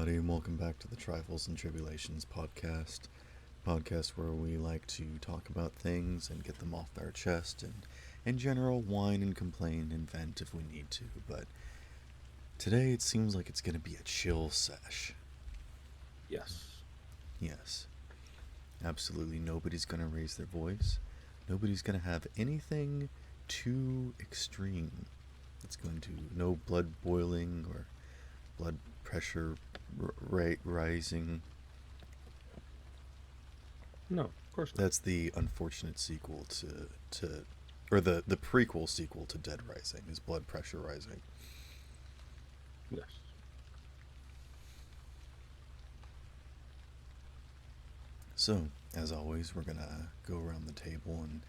everybody, and welcome back to the Trifles and Tribulations podcast where we like to talk about things and get them off our chest and, in general, whine and complain and vent if we need to. But today it seems like it's going to be a chill sesh. Yes. Yes. Absolutely nobody's going to raise their voice. Nobody's going to have anything too extreme. It's going to, no blood boiling or blood pressure rate rising. No, of course not. That's the unfortunate sequel or the prequel sequel to Dead Rising is blood pressure rising. Yes. So, as always, we're gonna go around the table and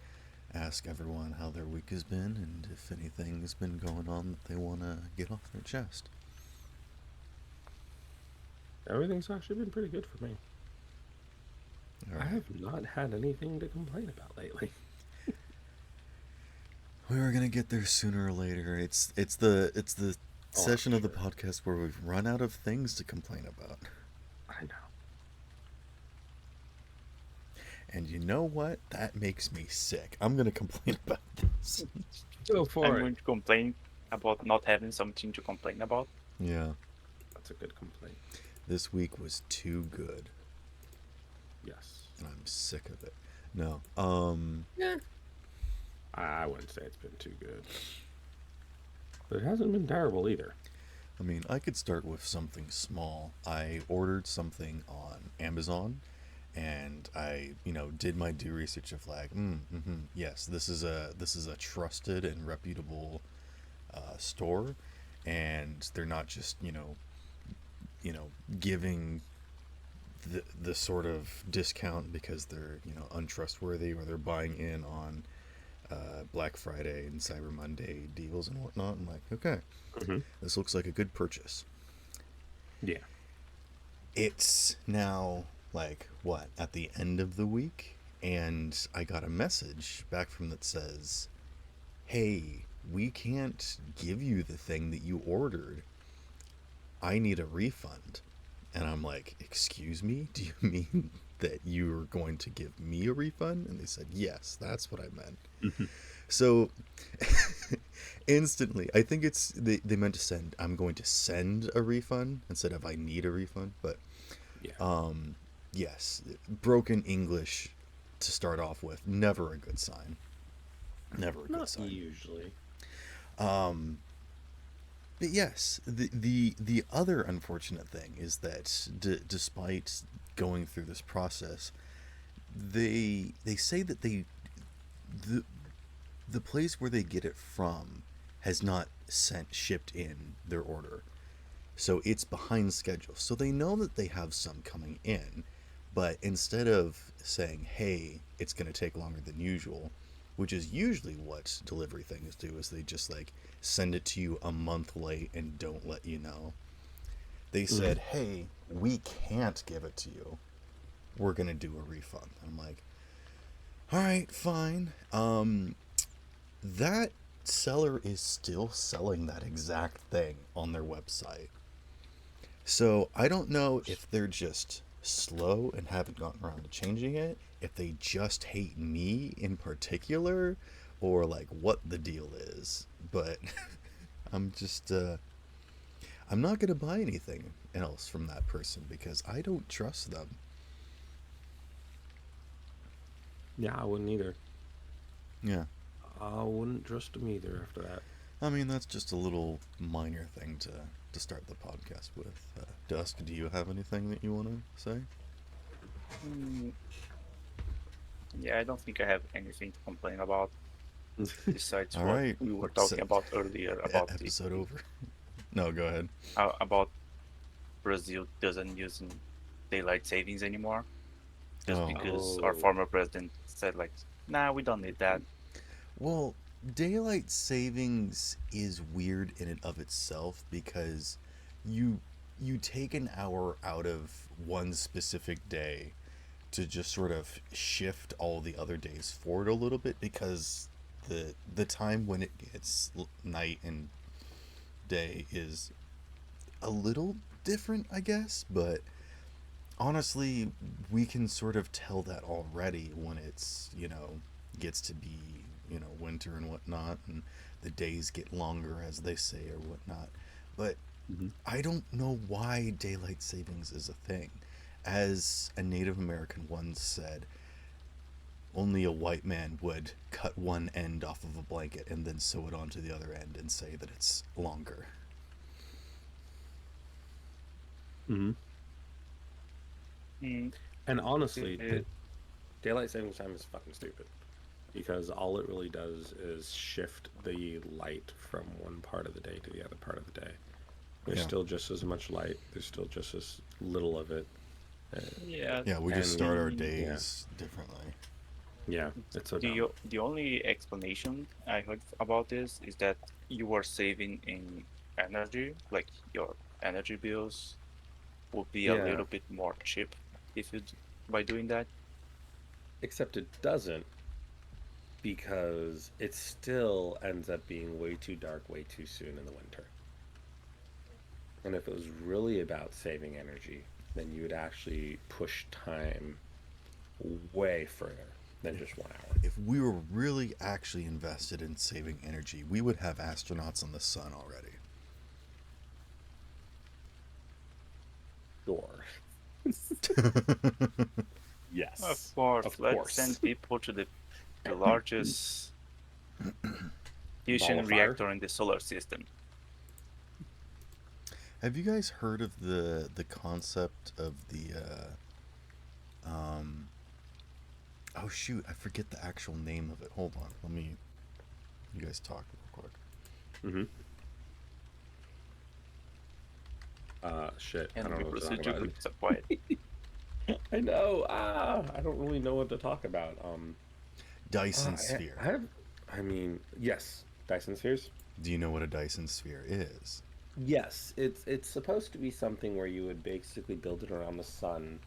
ask everyone how their week has been and if anything's been going on that they want to get off their chest. Everything's actually been pretty good for me. All I right. have not had anything to complain about lately. We were gonna get there sooner or later. It's the session of the sure. podcast where we've run out of things to complain about. I know. And you know what? That makes me sick. I'm gonna complain about this. Go I'm for it. going to complain about not having something to complain about. Yeah. That's a good complaint. This week was too good. Yes. And I'm sick of it. No. Yeah. I wouldn't say it's been too good. But it hasn't been terrible either. I mean, I could start with something small. I ordered something on Amazon and I, did my due research of like, yes, this is a trusted and reputable store, and they're not just, giving the sort of discount because they're, untrustworthy or they're buying in on Black Friday and Cyber Monday deals and whatnot. I'm like, okay, this looks like a good purchase. Yeah. It's now like what, at the end of the week, and I got a message back from that says, hey, we can't give you the thing that you ordered. I need a refund. And I'm like, excuse me, do you mean that you're going to give me a refund? And they said, yes, that's what I meant. So instantly, I think they meant to send, I'm going to send a refund instead of I need a refund. But Yeah. yes, broken English to start off with, never a good sign. Never a good Not sign. usually. But yes, the other unfortunate thing is that despite going through this process, they say that the the place where they get it from has not shipped in their order. So it's behind schedule. So they know that they have some coming in, but instead of saying, hey, it's going to take longer than usual, which is usually what delivery things do, is they just like send it to you a month late and don't let you know. They said, hey, we can't give it to you. We're going to do a refund. I'm like, all right, fine. That seller is still selling that exact thing on their website. So I don't know if they're just slow and haven't gotten around to changing it, if they just hate me in particular, or like what the deal is. But I'm just, I'm not going to buy anything else from that person because I don't trust them. Yeah, I wouldn't either. Yeah. I wouldn't trust them either after that. I mean, that's just a little minor thing to start the podcast with. Dusk, do you have anything that you want to say? Mm, yeah, I don't think I have anything to complain about besides All what right. we were talking about earlier about the Episode over. No, go ahead. about Brazil doesn't use daylight savings anymore, just Oh. because our former president said like, nah, we don't need that. Well, daylight savings is weird in and of itself because you you take an hour out of one specific day to just sort of shift all the other days forward a little bit because the time when it gets night and day is a little different, I guess, but honestly, we can sort of tell that already when it's, gets to be, winter and whatnot, and the days get longer, as they say, or whatnot. But Hmm. I don't know why daylight savings is a thing. As a Native American once said, only a white man would cut one end off of a blanket and then sew it onto the other end and say that it's longer. Hmm. Mm, And honestly, uh, daylight savings time is fucking stupid because all it really does is shift the light from one part of the day to the other part of the day. There's Yeah. still just as much light. There's still just as little of it. Uh, yeah, Yeah, we just and start our yeah, days differently. yeah, it's so dumb. the only explanation I heard about this is that you are saving in energy, like your energy bills would be a Yeah, little bit more cheap if you by doing that. except it doesn't because it still ends up being way too dark way too soon in the winter. And if it was really about saving energy, then you would actually push time way further than If just 1 hour. if we were really actually invested in saving energy, we would have astronauts on the sun already. Sure. Of Yes, course, of let's course. send people to the largest Ball fusion of fire. reactor in the solar system. Have you guys heard of the concept of the um oh shoot, I forget the actual name of it. Hold on. Let me you guys talk real quick. Hmm. Shit. I And don't we know what to talk proceed to about. be so quiet. I know. I don't really know what to talk about. Dyson I sphere. have. I mean, yes, Dyson spheres. Do you know what a Dyson sphere is? Yes, it's supposed to be something where you would basically build it around the sun,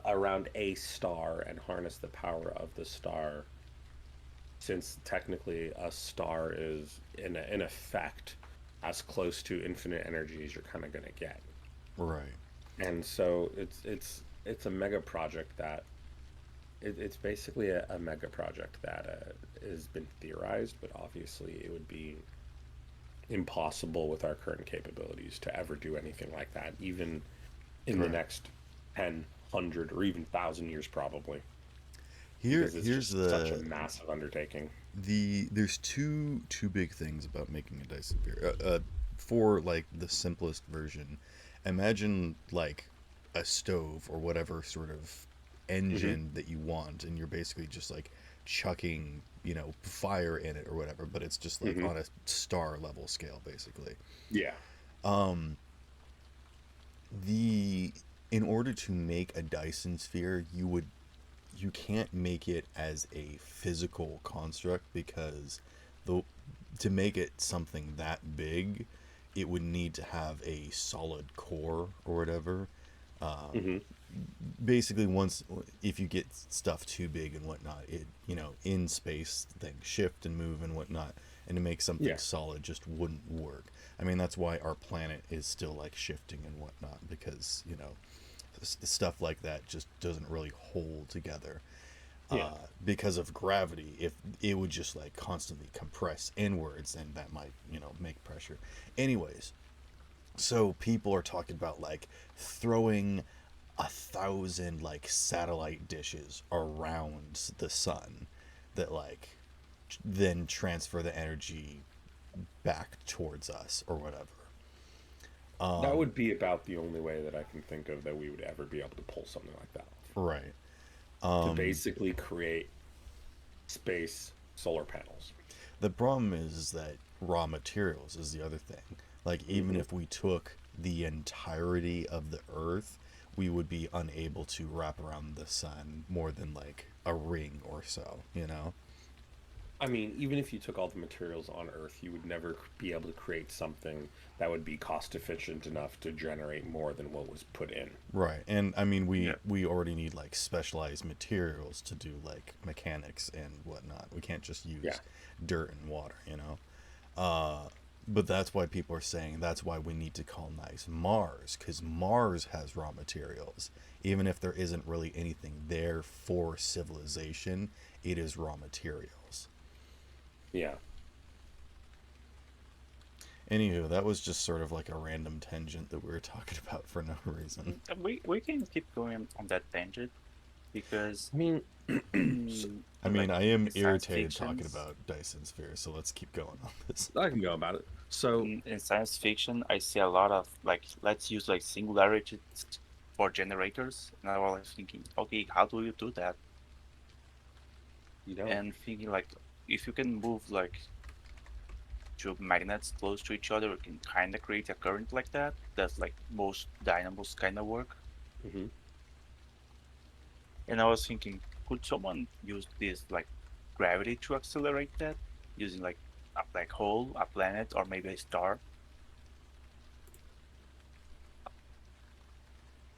around a star, and harness the power of the star. Since technically a star is in effect as close to infinite energy as you're kind of gonna get, Right. and so it's a mega project that it's basically a mega project that has been theorized, but obviously it would be impossible with our current capabilities to ever do anything like that, even in the Correct. next 10, 100, or even 1,000 years, probably, Here because it's here's just such a massive undertaking. there's two big things about making a Dyson sphere. For like the simplest version, imagine like a stove or whatever sort of Hmm. engine that you want, and you're basically just like chucking fire in it or whatever, but it's just like Hmm. on a star level scale basically. Yeah. Um, the In order to make a Dyson sphere, you can't make it as a physical construct because the to make it something that big, it would need to have a solid core or whatever. Hmm. Basically, once if you get stuff too big and whatnot, it in space things shift and move and whatnot, and to make something Yeah. solid just wouldn't work. I mean, that's why our planet is still like shifting and whatnot because stuff like that just doesn't really hold together Yeah. because of gravity. If it would just like constantly compress inwards, and that might make pressure. Anyways, so people are talking about like throwing 1,000 like satellite dishes around the sun that like then transfer the energy back towards us or whatever. That would be about the only way that I can think of that we would ever be able to pull something like that off. Right. To basically create space solar panels. The problem is that raw materials is the other thing. Like, even Hmm. if we took the entirety of the Earth, we would be unable to wrap around the sun more than like a ring or so, you know? I mean, even if you took all the materials on Earth, you would never be able to create something that would be cost efficient enough to generate more than what was put in. Right. And I mean, Yeah. we already need like specialized materials to do like mechanics and whatnot. We can't just Yeah. use dirt and water, But that's why people are saying that's why we need to colonize Mars, because Mars has raw materials. Even if there isn't really anything there for civilization, it is raw materials. Yeah. Anywho, that was just sort of like a random tangent that we were talking about for no reason. We can keep going on that tangent because I mean, I mean, like I am in science irritated talking fictions, about Dyson spheres, so let's keep going on this. I can go about it. So, in science fiction, I see a lot of like let's use like singularities for generators, and I was like thinking, okay, how do you do that? you don't. And thinking like if you can move like two magnets close to each other, you can kind of create a current like that. That's like most dynamos kind of work. Hmm. And I was thinking, could someone use this like gravity to accelerate that using like a black hole, a planet, or maybe a star?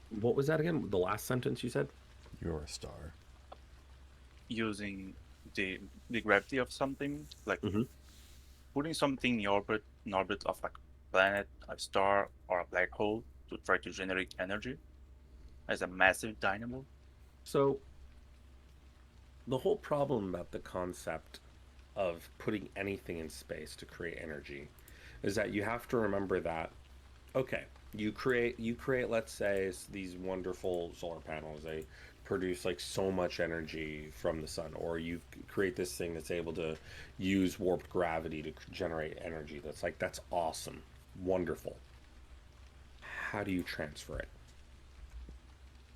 What was that again? The last sentence you said? You're a star. Using the gravity of something, like Hmm. putting something in orbit of like a planet, a star, or a black hole to try to generate energy as a massive dynamo. So, the whole problem about the concept of putting anything in space to create energy is that you have to remember that okay, you create let's say these wonderful solar panels. They produce like so much energy from the sun, or you create this thing that's able to use warped gravity to generate energy. That's awesome, wonderful. How do you transfer it?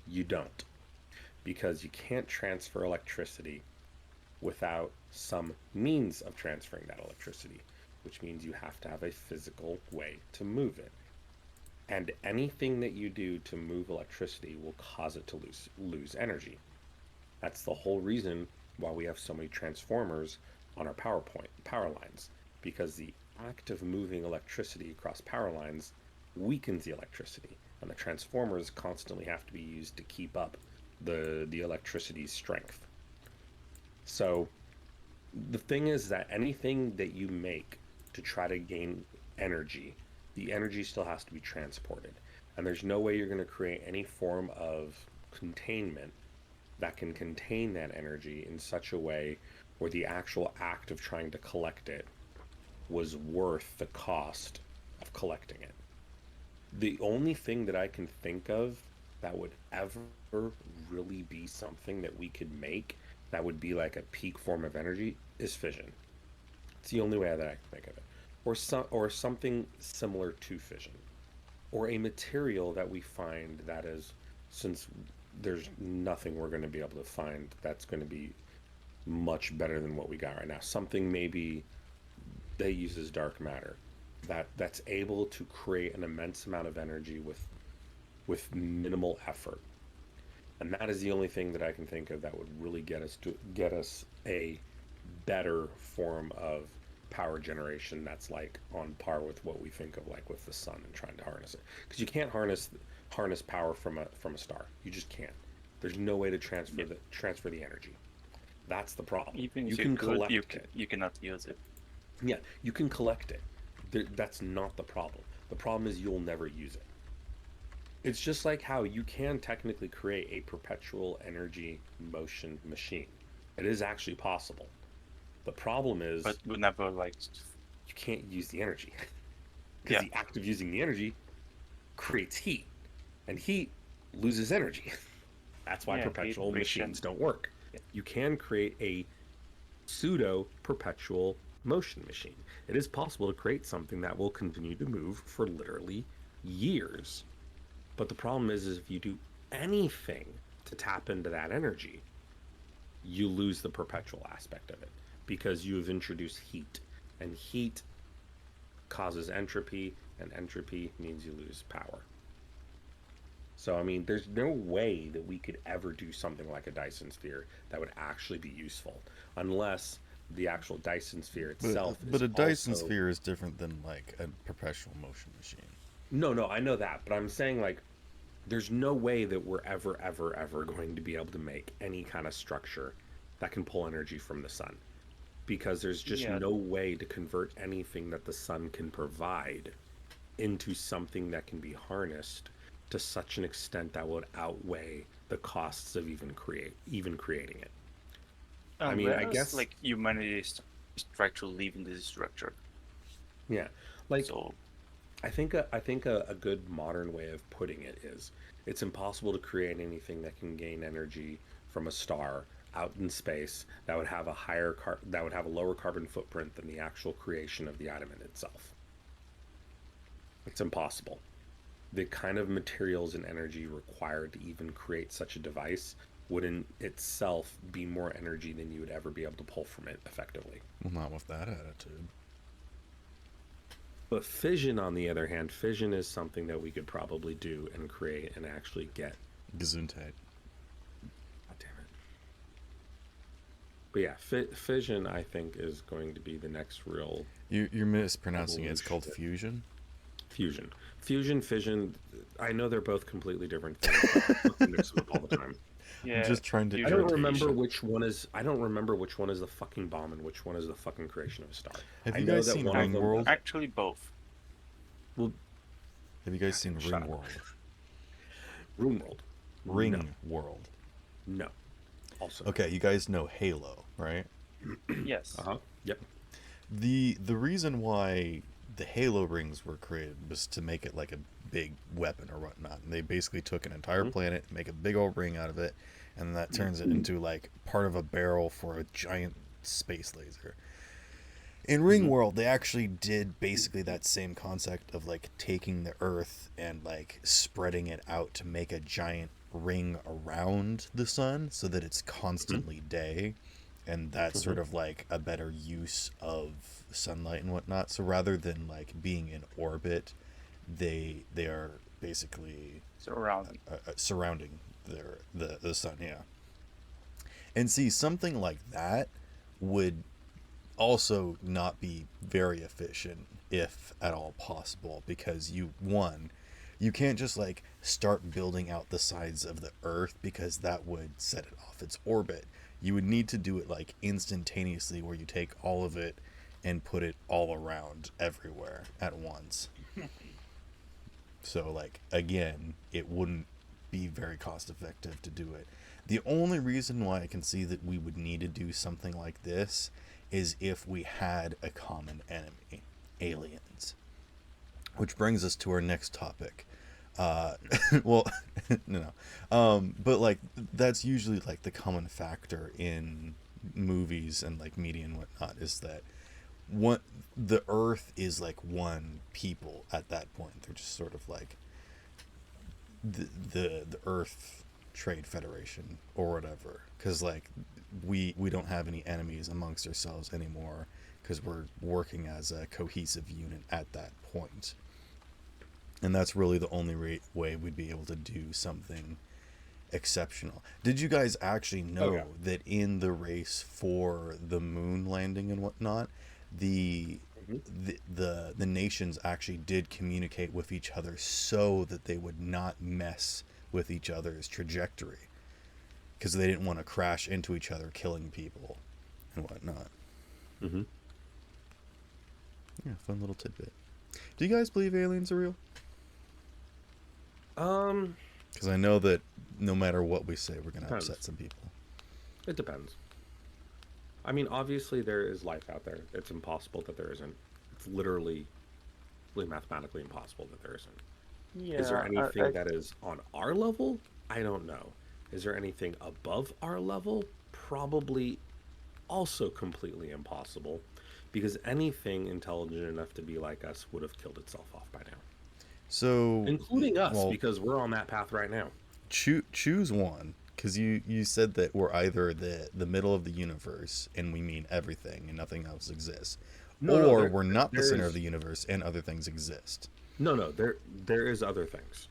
You don't, because you can't transfer electricity without some means of transferring that electricity, which means you have to have a physical way to move it. And anything that you do to move electricity will cause it to lose energy. That's the whole reason why we have so many transformers on our power lines, because the act of moving electricity across power lines weakens the electricity, and the transformers constantly have to be used to keep up the electricity's strength. So the thing is that anything that you make to try to gain energy, the energy still has to be transported. And there's no way you're going to create any form of containment that can contain that energy in such a way where the actual act of trying to collect it was worth the cost of collecting it. The only thing that I can think of that would ever really be something that we could make that would be like a peak form of energy is fission. It's the only way that I can think of it. Or something similar to fission. Or a material that we find that is, since there's nothing we're going to be able to find that's going to be much better than what we got right now. Something maybe that uses dark matter that's able to create an immense amount of energy with minimal effort. And that is the only thing that I can think of that would really get us a better form of power generation that's like on par with what we think of like with the sun and trying to harness it, because you can't harness power from a star. You just can't. There's no way to Yeah. transfer the energy. That's the problem. Even You if you can could, collect it. you cannot use it. Yeah, you can collect it. That's not the problem. The problem is you'll never use it. It's just like how you can technically create a perpetual energy motion machine. It is actually possible. The problem But is we never like you can't use the energy because yeah, the act of using the energy creates heat, and heat loses energy. That's why yeah, heat perpetual friction. machines don't work. Yeah. You can create a pseudo perpetual motion machine. It is possible to create something that will continue to move for literally years. But the problem is if you do anything to tap into that energy, you lose the perpetual aspect of it because you have introduced heat, and heat causes entropy, and entropy means you lose power. So, I mean, there's no way that we could ever do something like a Dyson sphere that would actually be useful unless the actual Dyson sphere itself But is a Dyson also. sphere is different than like a perpetual motion machine. No, no, I know that, but I'm saying like there's no way that we're ever going to be able to make any kind of structure that can pull energy from the sun. because there's just Yeah. no way to convert anything that the sun can provide into something that can be harnessed to such an extent that would outweigh the costs of even creating it. I mean, I Unless guess like humanity is try to live in this structure. yeah. Like So I think a good modern way of putting it is it's impossible to create anything that can gain energy from a star out in space that would have that would have a lower carbon footprint than the actual creation of the atom in itself. It's impossible. The kind of materials and energy required to even create such a device would in itself be more energy than you would ever be able to pull from it effectively. Well, not with that attitude. But fission, on the other hand, fission is something that we could probably do and create and actually get. Gesundheit. God damn it. But yeah, fission, I think, is going to be the next real You're mispronouncing it. It's called evolution. fusion. Fusion. Fusion, fission, I know they're both completely different things. I fucking mix them up all the time. I'm yeah, just trying to I don't fusion. irritate remember you. which one is. I don't remember which one is the fucking bomb and which one is the fucking creation of a star. Have I you know guys that seen one of them. Ringworld? Actually, both. Well, Have you guys seen shut up. Ringworld? RuneWorld. No, Ringworld. no. Also, Okay, you guys know Halo, right? Yes. Yep. The reason why the Halo rings were created was to make it like a big weapon or whatnot. And they basically took an entire Mhm. planet, make a big old ring out of it, and that turns it into like part of a barrel for a giant space laser. In Mhm. Ringworld, they actually did basically that same concept of like taking the Earth and like spreading it out to make a giant ring around the sun so that it's Mhm. constantly day, and that's sort Mhm. of like a better use of sunlight and whatnot. So rather than like being in orbit, they are basically Surrounding. surrounding the sun. Yeah, and see something like that would also not be very efficient if at all possible, because you can't just like start building out the sides of the earth, because that would set it off its orbit. You would need to do it like instantaneously, where you take all of it and put it all around everywhere at once. So like again, it wouldn't be very cost effective to do it. The only reason why I can see that we would need to do something like this is if we had a common enemy, aliens. Which brings us to our next topic. Uh, well, no, no. But like that's usually like the common factor in movies and like media and whatnot, is that one the Earth is like one people at that point. They're just sort of like the Earth Trade Federation or whatever, because like we don't have any enemies amongst ourselves anymore, because we're working as a cohesive unit at that point, and that's really the only way we'd be able to do something exceptional. Did you guys actually Oh yeah. know that in the race for the moon landing and whatnot, the Mhm. the nations actually did communicate with each other so that they would not mess with each other's trajectory, because they didn't want to crash into each other, killing people and whatnot. Mhm. Yeah, fun little tidbit. Do you guys believe aliens are real? Um, Because I know that no matter what we say, we're gonna Depends. upset some people. It depends. I mean, obviously there is life out there. It's impossible that there isn't. It's literally mathematically impossible that there isn't. Is there Yeah, anything that is on our level? I don't know. Is there anything above our level? Probably also completely impossible, because anything intelligent enough to be like us would have killed itself off by now, So, including us, well, because we're on that path right now. choose one, because you said that we're either the middle of the universe and we mean everything and nothing else exists, No, no, or there we're not the there center of is the universe and other things exist. no, there is other things.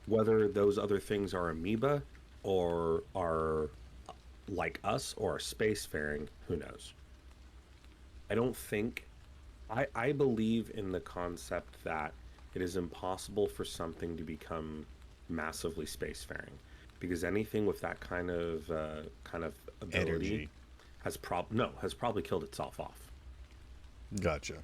Whether those other things are amoeba or are like us or are spacefaring, who knows? I don't think I believe in the concept that it is impossible for something to become massively spacefaring, because anything with that kind of ability Energy. has probably killed itself off. Gotcha.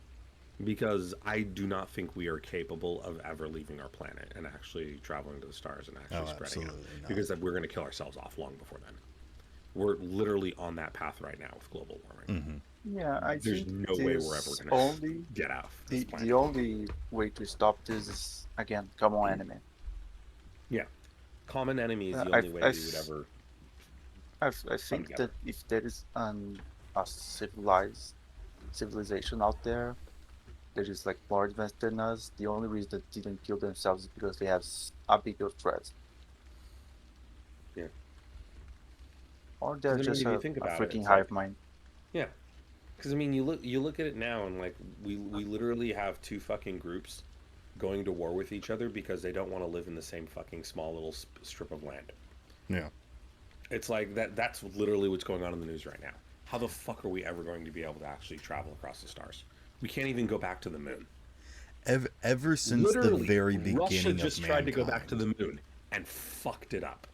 Because I do not think we are capable of ever leaving our planet and actually traveling to the stars and actually Oh, spreading out. absolutely not. Because we're going to kill ourselves off long before then. We're literally on that path right now with global warming. Yeah, I There's think no way we're ever this going to only get out of this planet. the only way to stop this is again common enemy. Yeah. Common enemy is the I only way we would ever. I think together. that if there is a civilization out there that is like more advanced than us, the only reason that didn't kill themselves is because they have a bigger threat. Yeah. Or they're Because I mean, just if you a think about it, freaking it's hive like, mind. yeah. Because I mean, you look at it now, and like we literally have two fucking groups going to war with each other because they don't want to live in the same fucking small little strip of land. Yeah. It's like that's literally what's going on in the news right now. How the fuck are we ever going to be able to actually travel across the stars? We can't even go back to the moon. Ever since Literally, the very Russia beginning just of tried to go back to mankind. the moon and fucked it up.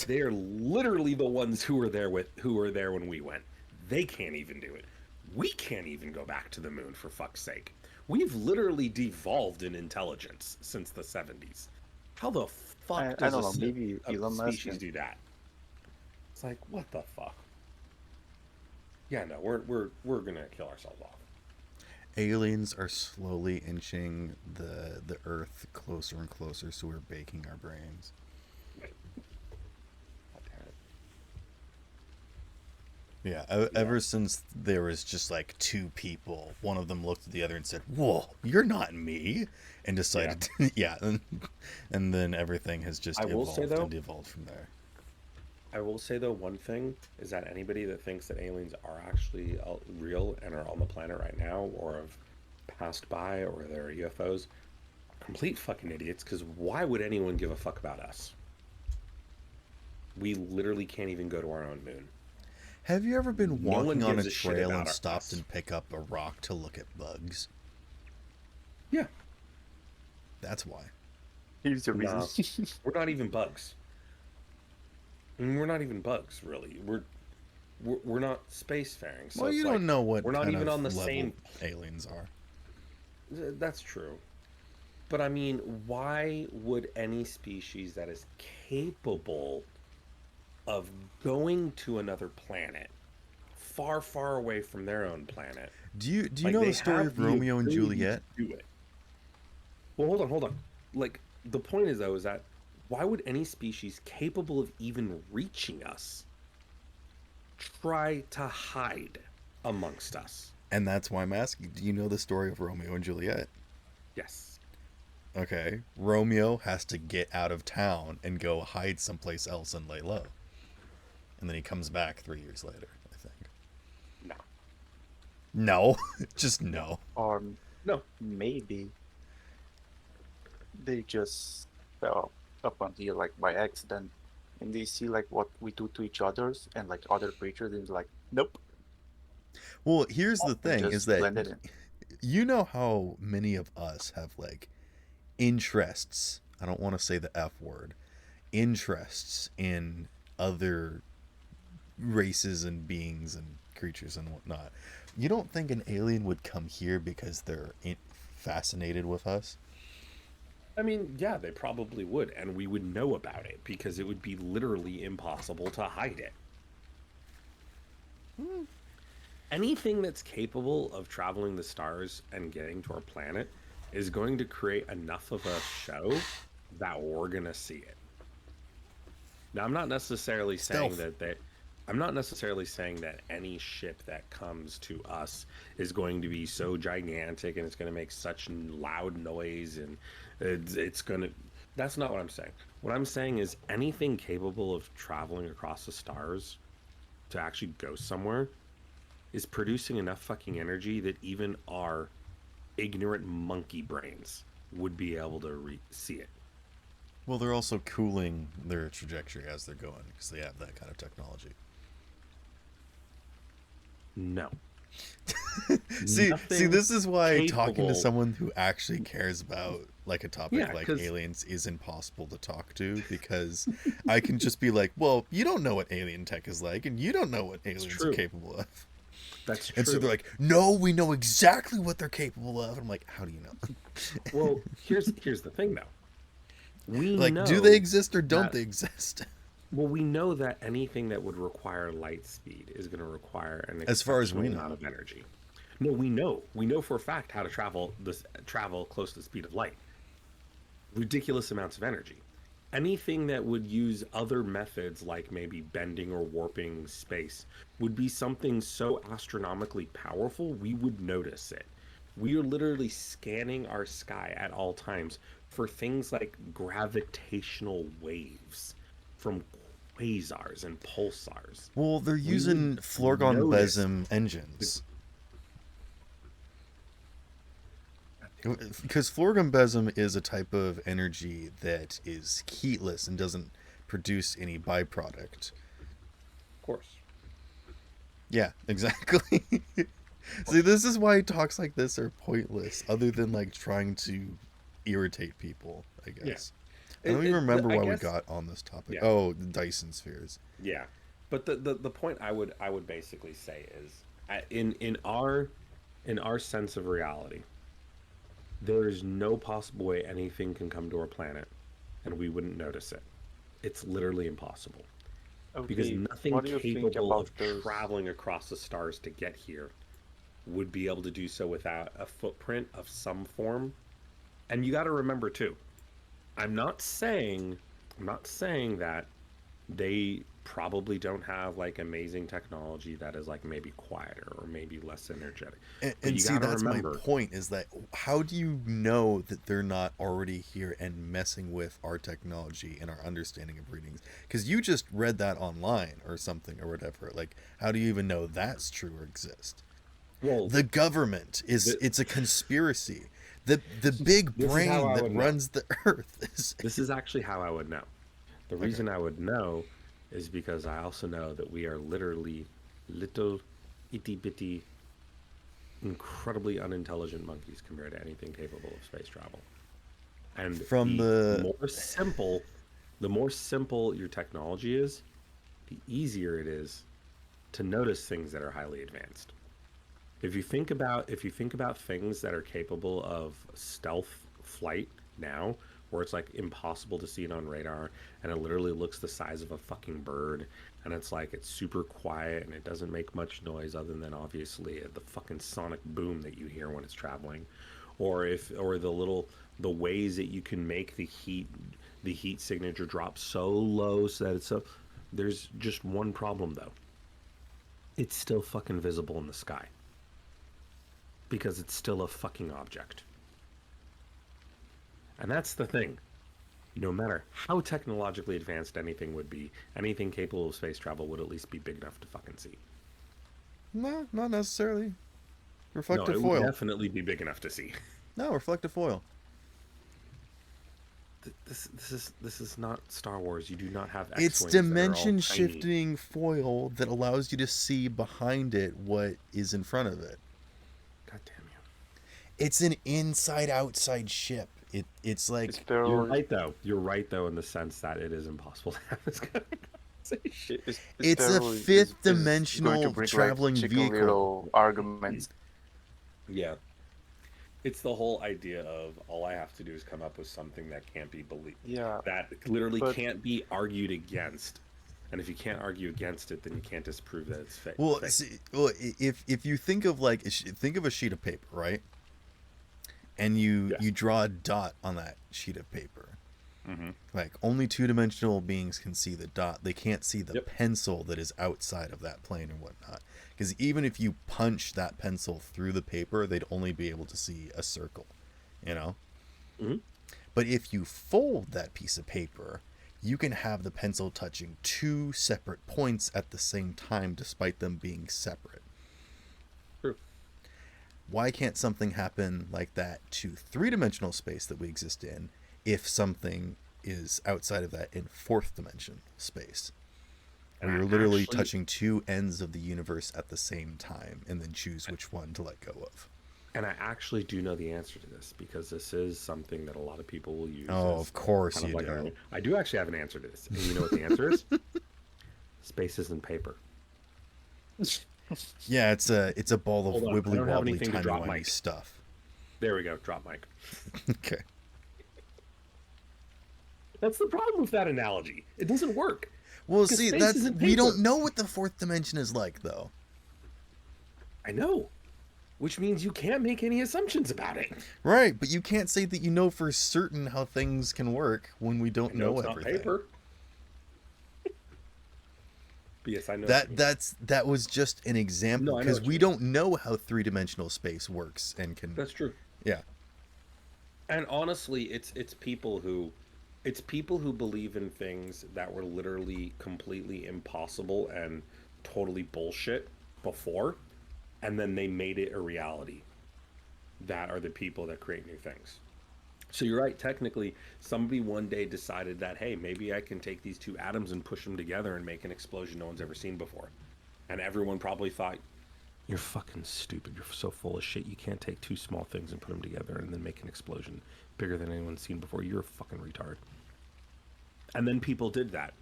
They're literally the ones who were there when we went. They can't even do it. We can't even go back to the moon, for fuck's sake. We've literally devolved in intelligence since the 70s. How the fuck I does don't know. Maybe a Elon Musk. species do that? It's like, what the fuck? Yeah, no, we're gonna kill ourselves off. Aliens are slowly inching the Earth closer and closer, so we're baking our brains. Yeah, ever since there was just like two people, one of them looked at the other and said, "Whoa, you're not me," and decided, yeah, and then everything has just I will say, evolved though- and evolved from there. I will say though, one thing is that anybody that thinks that aliens are actually real and are on the planet right now, or have passed by, or they're UFOs, complete fucking idiots. Because why would anyone give a fuck about us? We literally can't even go to our own moon. Have you ever been No one walking on a gives a shit trail about and stopped us. and pick up a rock to look at bugs? Yeah. That's why. Here's the Nah. reason. We're not even bugs. I mean, we're not even bugs, really. We're not spacefaring. So Well, it's you like, don't know what we're not kind even of on the level same. aliens are. That's true. But I mean, why would any species that is capable of going to another planet far, far away from their own planet? Do you Like, know they the story have of the Romeo and ability Juliet? to do it. Well, hold on. Like, the point is, though, is that why would any species capable of even reaching us try to hide amongst us? And that's why I'm asking. Do you know the story of Romeo and Juliet? Yes. Okay. Romeo has to get out of town and go hide someplace else and lay low. And then he comes back 3 years later, I think. No. No. Just no. Or No. maybe they just fell up on here like by accident, and they see like what we do to each others and like other creatures, and like, nope, Well, here's the and thing is just that blended in. you know how many of us have like interests. I don't want to say the F word. Interests in other races and beings and creatures and whatnot. You don't think an alien would come here because they're fascinated with us? I mean, yeah, they probably would, and we would know about it because it would be literally impossible to hide it. Anything that's capable of traveling the stars and getting to our planet is going to create enough of a show that we're gonna see it. Now, I'm not necessarily saying Stealth. I'm not necessarily saying that any ship that comes to us is going to be so gigantic and it's going to make such loud noise and it's going to. That's not what I'm saying. What I'm saying is anything capable of traveling across the stars to actually go somewhere is producing enough fucking energy that even our ignorant monkey brains would be able to see it. Well, they're also cooling their trajectory as they're going because they have that kind of technology. No. See, Nothing this is why talking to capable- someone who actually cares about like a topic Yeah, like because aliens is impossible to talk to, because I can just be like, well, you don't know what alien tech is like, and you don't know what it's aliens are true. capable of. That's And so true. they're like, no, we know exactly what they're capable of. And I'm like, how do you know? Well, here's the thing though. We Like, do they know exist or don't that they exist? well, we know that anything that would require light speed is going to require an As far as we exceptional amount know. of energy. No, we know. We know for a fact how to travel close to the speed of light. Ridiculous amounts of energy. Anything that would use other methods like maybe bending or warping space would be something so astronomically powerful we would notice it. We are literally scanning our sky at all times for things like gravitational waves from quasars and pulsars. Well, they're We would using Florgon notice Besem the. engines. Because Florgon Besem is a type of energy that is heatless and doesn't produce any byproduct. Of course. Yeah, exactly. See, this is why talks like this are pointless, other than like trying to irritate people, I Yeah. guess. I don't even remember I why we guess. got on this topic. Yeah. Oh, the Dyson spheres. Yeah, but the point I would basically say is in our sense of reality, there is no possible way anything can come to our planet and we wouldn't notice it. It's literally impossible because Okay, nothing what do you think capable about of those? traveling across the stars to get here would be able to do so without a footprint of some form. And you got to remember too, I'm not saying I'm not saying that they probably don't have like amazing technology that is like maybe quieter or maybe less energetic. But And you see, got to that's my remember, point, is that how do you know that they're not already here and messing with our technology and our understanding of readings? Because you just read that online or something or whatever. Like, how do you even know that's true or exist? well, The government is, th- it's a conspiracy. The big this is how brain I that would know. runs the earth is. This is actually how I would know. The Okay. reason I would know is because I also know that we are literally little itty bitty, incredibly unintelligent monkeys compared to anything capable of space travel. And From the the more simple, the more simple your technology is, the easier it is to notice things that are highly advanced. If you think about things that are capable of stealth flight now, where it's like impossible to see it on radar and it literally looks the size of a fucking bird and it's like it's super quiet and it doesn't make much noise other than obviously the fucking sonic boom that you hear when it's traveling, or the ways that you can make the heat signature drop so low so that it's so. There's just one problem though, it's still fucking visible in the sky because it's still a fucking object. And that's the thing. No matter how technologically advanced anything would be, anything capable of space travel would at least be big enough to fucking see. no, not necessarily. No, Reflective it would foil. definitely be big enough to see. No, reflective foil. This is not Star Wars. You do not have It's X-wings that are all dimension tiny. shifting foil that allows you to see behind it what is in front of it. God damn you. It's an inside outside ship. It's Is like there You're right though. You're right though in the sense that it is impossible to have this kind of conversation. is it's there a fifth is going to dimensional bring like traveling chicken vehicle. little arguments? Yeah. It's the whole idea of all I have to do is come up with something that can't be believed, Yeah, that literally but can't be argued against. And if you can't argue against it, then you can't disprove that it's fake. Well, Fake. see, well, if you think of like think of a sheet of paper, right? And you Yes. draw a dot on that sheet of paper. Mm-hmm. Like, only two-dimensional beings can see the dot. They can't see the Yep. pencil that is outside of that plane and whatnot. Because even if you punch that pencil through the paper, they'd only be able to see a circle, you know? Mm-hmm. But if you fold that piece of paper, you can have the pencil touching two separate points at the same time, despite them being separate. True. Why can't something happen like that to three-dimensional space that we exist in if something is outside of that in fourth dimension space? And Where I you're literally actually, touching two ends of the universe at the same time and then choose which one to let go of. And I actually do know the answer to this because this is something that a lot of people will use Oh, as of course kind of you like do. I do actually have an answer to this. And you know what the answer is? Space isn't paper. Yeah, it's a ball of Hold on. I wibbly don't have wobbly anything to timey drop wimey mic. stuff. There we go. Drop mic. Okay. That's the problem with that analogy. It doesn't work. Well, Because see, space that's isn't we don't paper. know what the fourth dimension is like, though. I know. Which means you can't make any assumptions about it. Right, but you can't say that you know for certain how things can work when we don't I know know it's not everything. paper. But yes, I know. That was just an example No, I know because what you we mean. don't know how three-dimensional space works and can. That's true. Yeah. And honestly, it's people who believe in things that were literally completely impossible and totally bullshit before, and then they made it a reality. That are the people that create new things. So you're right. Technically, somebody one day decided that, hey, maybe I can take these two atoms and push them together and make an explosion no one's ever seen before. And everyone probably thought, you're fucking stupid. You're so full of shit. You can't take two small things and put them together and then make an explosion bigger than anyone's seen before. You're a fucking retard. And then people did that.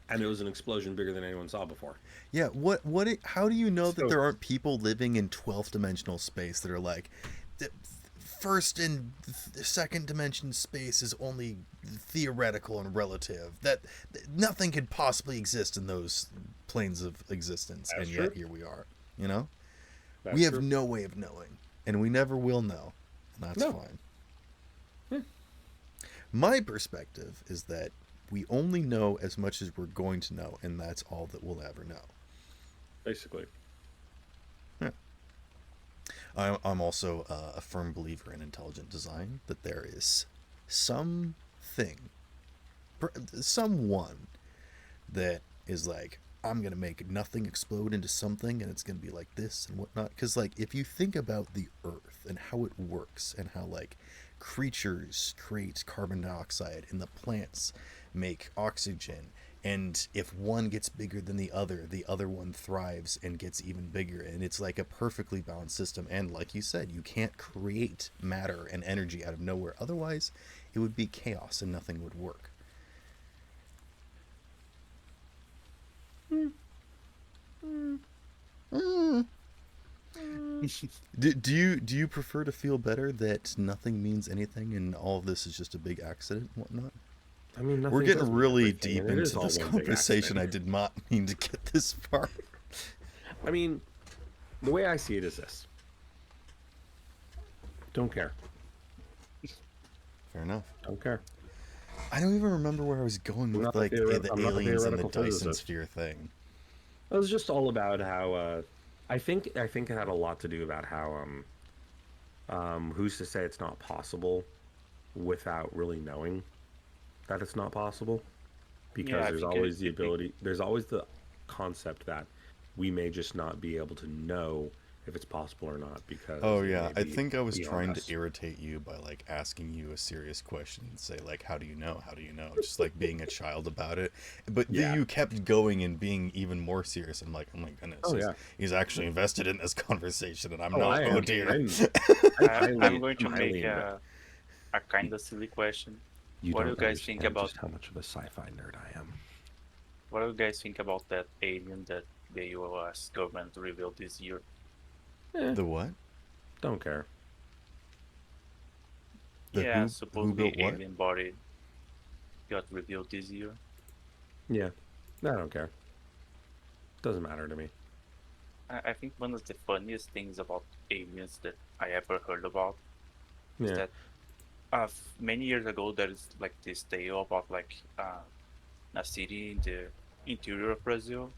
And it was an explosion bigger than anyone saw before. Yeah, how do you know that So- there aren't people living in 12th dimensional space that are like, the first and second dimension space is only theoretical and relative, that nothing could possibly exist in those planes of existence, That's and yet true. here we are, you know? That's We have true. no way of knowing, and we never will know, and that's No. fine. Yeah. My perspective is that we only know as much as we're going to know, and that's all that we'll ever know. Basically. Yeah. I'm also a firm believer in intelligent design, that there is something, someone that is like, I'm going to make nothing explode into something and it's going to be like this and whatnot. Because, like, if you think about the earth and how it works and how, like, creatures create carbon dioxide and the plants make oxygen, and if one gets bigger than the other one thrives and gets even bigger, and it's like a perfectly balanced system. And like you said, you can't create matter and energy out of nowhere, otherwise it would be chaos and nothing would work. Do you prefer to feel better that nothing means anything and all of this is just a big accident and whatnot? I mean, We're nothing getting does mean really everything, deep and it is into all this one big conversation. I accident. did not mean to get this far. I mean, the way I see it is this. Don't care. Fair enough. Don't care. I don't even remember where I was going I'm with, not like, a the I'm not a aliens and the theoretical Dyson physicist. sphere thing. It was just all about how I think it had a lot to do about how who's to say it's not possible without really knowing that it's not possible, because Yeah, I there's think always the it ability, there's always the concept that we may just not be able to know if it's possible or not, because Oh it yeah, may I be think I was beyond trying us. to irritate you by, like, asking you a serious question and say, like, how do you know? How do you know? Just like being a child about it. But Yeah. then you kept going and being even more serious. I'm like, oh my goodness, Oh, yeah. he's actually invested in this conversation, and I'm Oh, not. I Oh am. dear. I'm going to I'm highly make a kind of silly question. You What do don't you guys think understand about just how much of a sci-fi nerd I am. what do you guys think about that alien that the US government revealed this year? The what? Don't care. The Yeah, who supposedly built what? alien body got revealed this year. Yeah, I don't care. Doesn't matter to me. I think one of the funniest things about aliens that I ever heard about is Yeah. that many years ago there is like this tale about like a city in the interior of Brazil,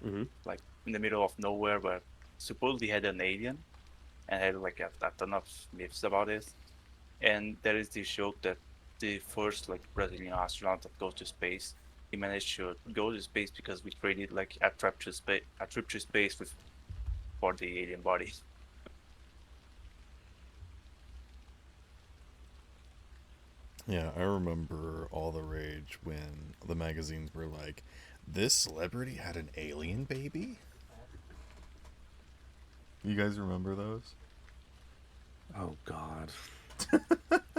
Mm-hmm. like in the middle of nowhere, where supposedly had an alien and had like a ton of myths about it. And there is this joke that the first like Brazilian astronaut that goes to space, he managed to go to space because we created like a trip to space with for the alien body. Yeah, I remember all the rage when the magazines were like, this celebrity had an alien baby? You guys remember those? Oh God.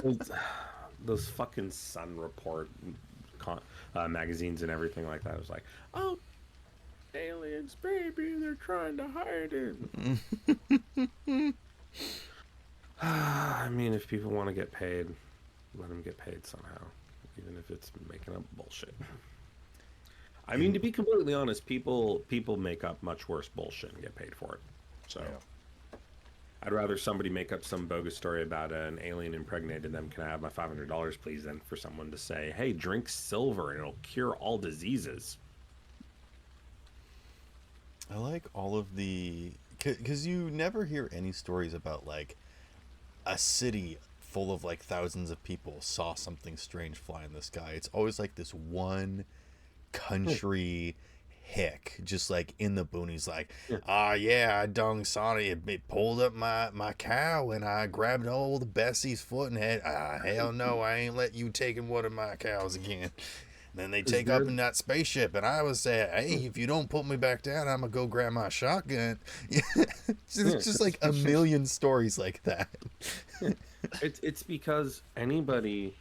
those, those fucking Sun Report magazines and everything like that. It was like, oh, aliens, baby, they're trying to hide it. I mean, if people want to get paid, let them get paid somehow, even if it's making up bullshit. I mean, to be completely honest, people make up much worse bullshit and get paid for it. So I'd rather somebody make up some bogus story about an alien impregnated them. Can I have my $500, please? Than for someone to say, "Hey, drink silver and it'll cure all diseases." I like all of the, because you never hear any stories about like a city full of like thousands of people saw something strange fly in the sky. It's always like this one country hick just like in the boonies like, Yeah. Yeah, I done saw it pulled up my cow and I grabbed hold of Bessie's foot and had, hell no, I ain't let you taking one of my cows again. Then they take up in that spaceship, and I was saying, "Hey, if you don't put me back down, I'm gonna go grab my shotgun." It's just like a million stories like that. It's because anybody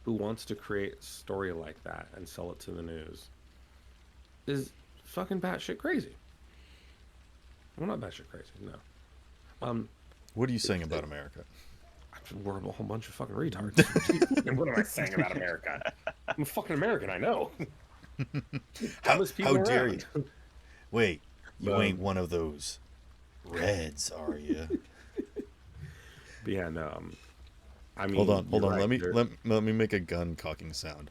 who wants to create a story like that and sell it to the news is fucking batshit crazy. Well, not batshit crazy, no. What are you saying about America? We're a whole bunch of fucking retards. And what am I saying about America? I'm a fucking American, I know. How dare you? Wait, you Um, ain't one of those Reds, are you? But yeah, no. I mean, Hold on. you're right, Let me make a gun cocking sound.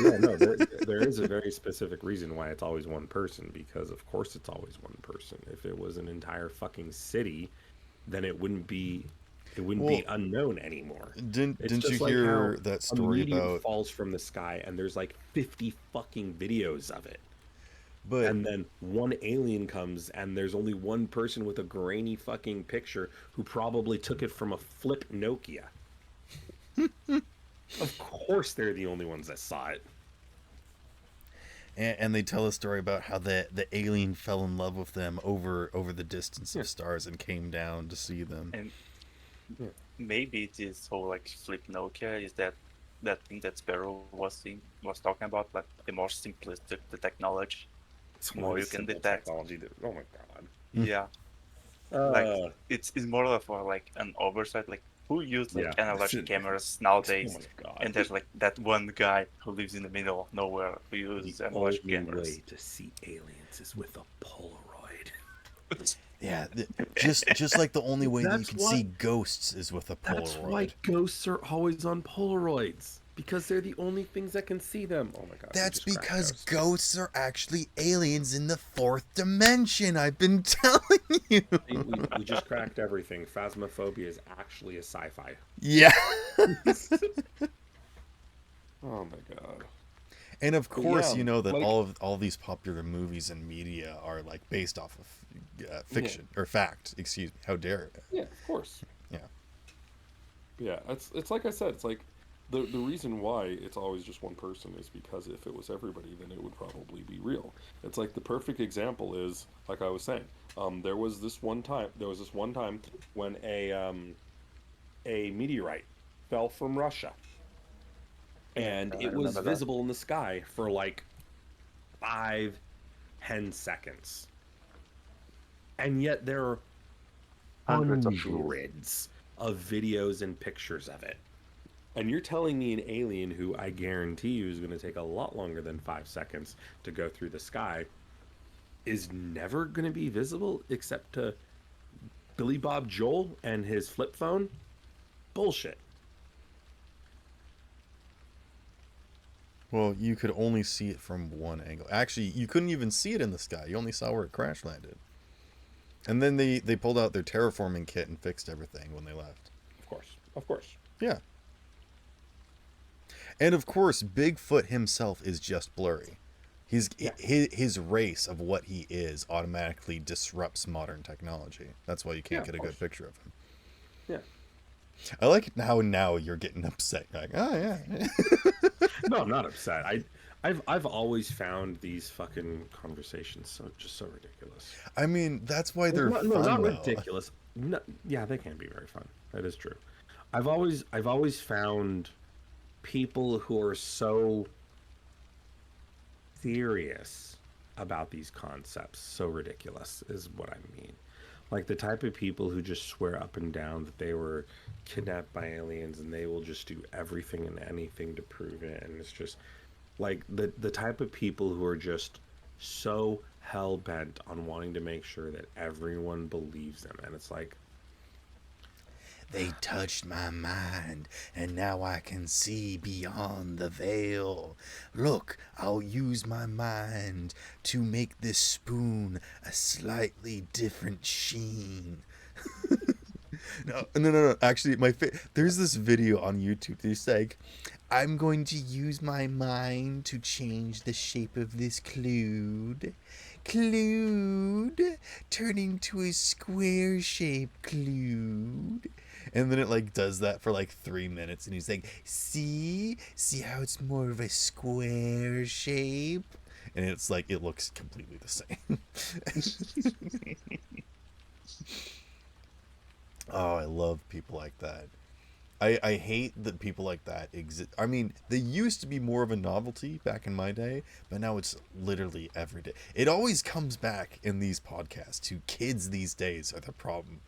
Yeah, no, there is a very specific reason why it's always one person, because of course it's always one person. If it was an entire fucking city, then it wouldn't be Well, unknown anymore. Didn't It's you just like hear how that a story meteor about? falls from the sky and there's like 50 fucking videos of it. But And then one alien comes and there's only one person with a grainy fucking picture who probably took it from a flip Nokia. Of course they're the only ones that saw it. and they tell a story about how the alien fell in love with them over the distance of stars and came down to see them. And Yeah. maybe this whole like flip Nokia is that thing that Sparrow was talking about, like the more simplistic the technology, It's the more really you can simple detect. technology. Oh my god. Yeah, like it's more of a, like an oversight. Like who use like Yeah. analog cameras Oh nowadays? my god. And there's like that one guy who lives in the middle of nowhere who The uses analog only cameras. way to see aliens is with a Polaroid. Yeah, just like the only way that you That's can why- see ghosts is with a That's why Polaroid. ghosts are always on Polaroids. Because they're the only things that can see them. Oh my god. we That's just cracked because ghosts. ghosts are actually aliens in the fourth dimension. I've been telling you. We just cracked everything. Phasmophobia is actually a sci-fi. Yeah. Oh my god. And of course, yeah, you know that like- all these popular movies and media are like based off of fiction or fact. Excuse me. How dare it? Yeah, of course. Yeah. Yeah, it's like I said, it's like the reason why it's always just one person is because if it was everybody, then it would probably be real. It's like the perfect example is like I was saying. There was this one time when a meteorite fell from Russia, and I it was remember that. visible in the sky for like 5-10 seconds, and yet there are Hundreds of hundreds of videos and pictures of it. And you're telling me an alien who I guarantee you is going to take a lot longer than 5 seconds to go through the sky is never going to be visible except to Billy Bob Joel and his flip phone? Bullshit. Well, you could only see it from one angle. Actually, you couldn't even see it in the sky. You only saw where it crash landed. And then they pulled out their terraforming kit and fixed everything when they left. Of course. Of course. Yeah. And of course, Bigfoot himself is just blurry. His race of what he is automatically disrupts modern technology. That's why you can't get a good picture of him. Yeah. I like how now you're getting upset. You're like, oh yeah. No, I'm not upset. I've always found these fucking conversations so ridiculous. I mean, that's why Well, they're no, fun not though. ridiculous. No, yeah, they can be very fun. That is true. I've always found people who are so serious about these concepts so ridiculous is what I mean. Like the type of people who just swear up and down that they were kidnapped by aliens and they will just do everything and anything to prove it. And it's just like the type of people who are just so hell bent on wanting to make sure that everyone believes them. And it's like, They touched my mind, and now I can see beyond the veil. Look, I'll use my mind to make this spoon a slightly different sheen. No. Actually, there's this video on YouTube. There's like, I'm going to use my mind to change the shape of this clued. Clued, turning to a square shaped clued. And then it like does that for like 3 minutes, and he's like, see how it's more of a square shape, and it's like it looks completely the same. Oh, I love people like that. I hate that people like that exist. I mean, they used to be more of a novelty back in my day, but now it's literally every day. It always comes back in these podcasts to kids these days are the problem.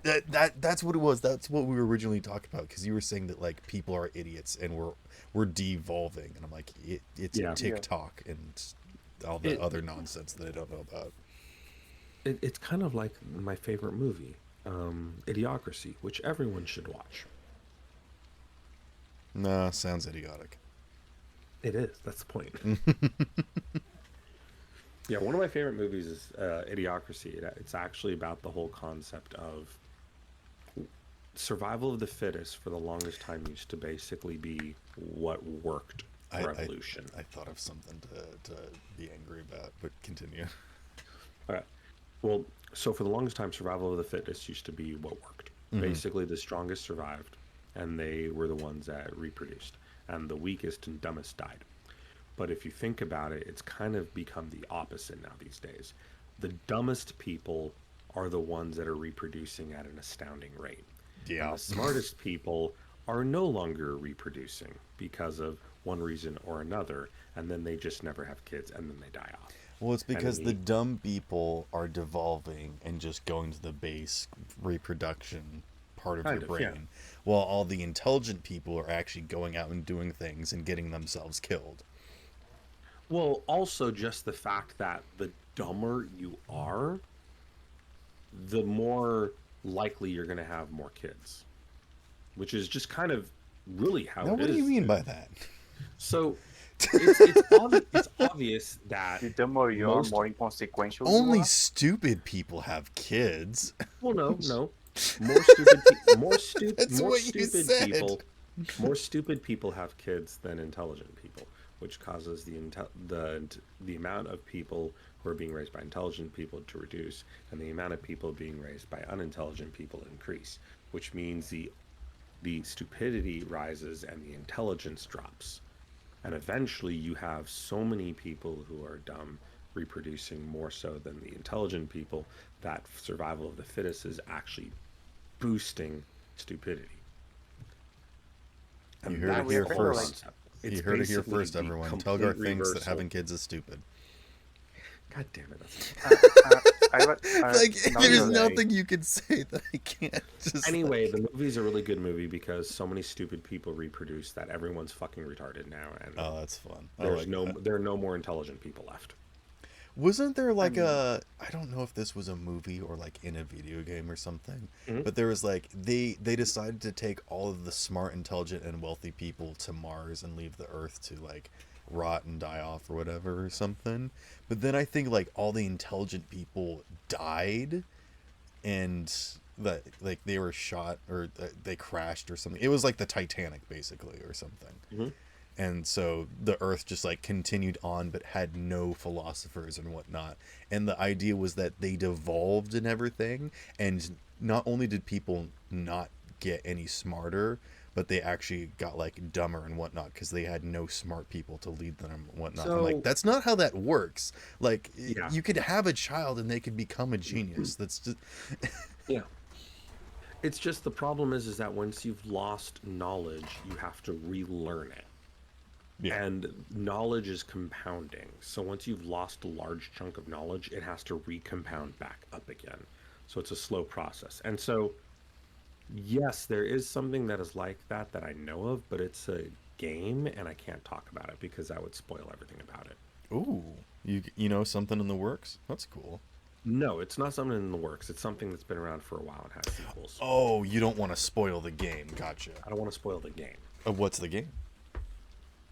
That's what it was. That's what we were originally talking about, because you were saying that like people are idiots and we're devolving, and I'm like, it's yeah, TikTok and all the it, other nonsense that I don't know about. it's kind of like my favorite movie, Idiocracy, which everyone should watch. Nah, sounds idiotic. It is. That's the point. Yeah, one of my favorite movies is Idiocracy. It's actually about the whole concept of survival of the fittest for the longest time used to basically be what worked I, for I evolution. I thought of something to be angry about, but continue. All right. Well, so for the longest time, survival of the fittest used to be what worked. Mm-hmm. Basically, the strongest survived, and they were the ones that reproduced, and the weakest and dumbest died. But if you think about it, it's kind of become the opposite now these days. The dumbest people are the ones that are reproducing at an astounding rate. And Yeah. the smartest people are no longer reproducing because of one reason or another, and then they just never have kids and then they die off. Well, it's And then because the dumb people are devolving and just going to the base reproduction part of your kind of, yeah. brain, while all the intelligent people are actually going out and doing things and getting themselves killed. Well, also just the fact that the dumber you are, the more likely you're going to have more kids, which is just kind of really how Now, it what do you is. mean by that? So it's obvious that The dumber you are, most more inconsequential you Only are. stupid people have kids. well, no, more stupid, That's more what you stupid said. people, more stupid people have kids than intelligent people, which causes the amount of people who are being raised by intelligent people to reduce, and the amount of people being raised by unintelligent people increase, which means the stupidity rises and the intelligence drops. And eventually you have so many people who are dumb reproducing more so than the intelligent people that survival of the fittest is actually boosting stupidity. You And heard it that's here the whole first. concept. You It's heard it here basically first, the everyone. complete Telgar thinks that reversal. having kids is stupid. God damn it. That's Like, No, there's Anyway. nothing you can say that I can't just. Anyway, the movie's a really good movie because so many stupid people reproduce that everyone's fucking retarded now, and Oh, that's fun. I there's like no that. there are no more intelligent people left. Wasn't there like mean- I don't know if this was a movie or like in a video game or something, Mhm. but there was like they decided to take all of the smart, intelligent, and wealthy people to Mars and leave the Earth to like rot and die off or whatever or something. But then I think like all the intelligent people died, and that like they were shot or they crashed or something. It was like the Titanic basically or something. Mhm. And so the Earth just like continued on but had no philosophers and whatnot. And the idea was that they devolved and everything, and not only did people not get any smarter, but they actually got like dumber and whatnot because they had no smart people to lead them and whatnot. I'm like, So that's not how that works. Like, yeah, you could have a child and they could become a genius. That's just yeah. It's just the problem is that once you've lost knowledge, you have to relearn it. yeah. And knowledge is compounding. So once you've lost a large chunk of knowledge, it has to recompound back up again. So it's a slow process. And so, yes, there is something that is like that that I know of, but it's a game and I can't talk about it because that would spoil everything about it. Ooh, you know something in the works? That's cool. No, it's not something in the works. It's something that's been around for a while and has sequels. Oh, you don't want to spoil the game. Gotcha. I don't want to spoil the game. What's the game?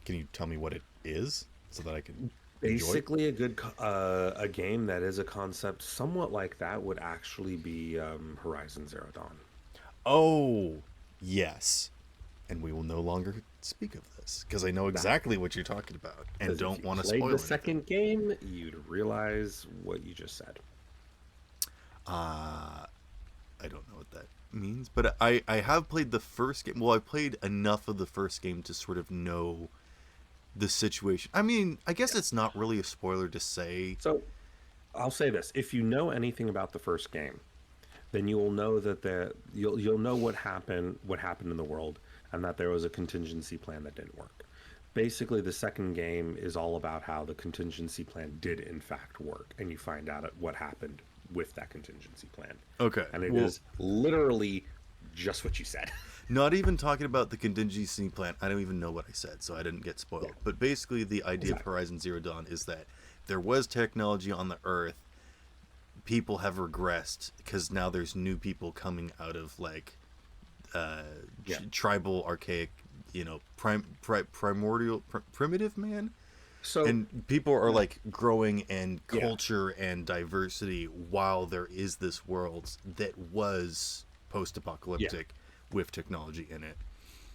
Can you tell me what it is so that I can enjoy it? Basically, a game that is a concept somewhat like that would actually be Horizon Zero Dawn. Oh, yes. And we will no longer speak of this because I know That exactly what you're talking about and because if don't you want to played spoil the anything. second game, you'd realize what you just said. Uh, I don't know what that means, but I have played the first game. Well, I played enough of the first game to sort of know the situation. I mean, I guess it's not really a spoiler to say. So I'll say this: if you know anything about the first game, then you will know that you'll know what happened in the world, and that there was a contingency plan that didn't work. Basically, the second game is all about how the contingency plan did in fact work, and you find out what happened with that contingency plan. Okay. And it Well, is literally just what you said. not even talking about the contingency plan. I don't even know what I said, so I didn't get spoiled. Yeah, But basically, the idea of exactly. Horizon Zero Dawn is that there was technology on the Earth. People have regressed because now there's new people coming out of like uh, Yeah. tribal, archaic, primordial, primitive man, So and people are like growing in yeah, culture and diversity while there is this world that was yeah, post-apocalyptic with technology in it,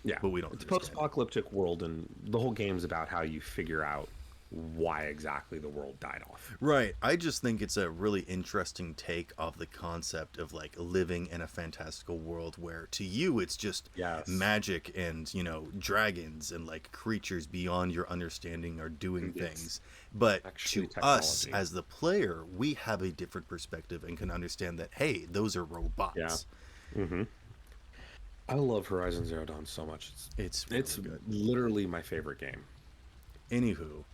yeah. but we don't It's a understand it. post-apocalyptic world, and the whole game's about how you figure out why exactly the world died off. Right. I just think it's a really interesting take of the concept of like living in a fantastical world where to you it's just Yes, magic and, dragons and like creatures beyond your understanding are doing and it's things. But actually to us technology. as the player, we have a different perspective and can understand that, hey, those are Yeah. robots. hmm I love Horizon Zero Dawn so much. It's It's really good. literally my favorite game. Anywho,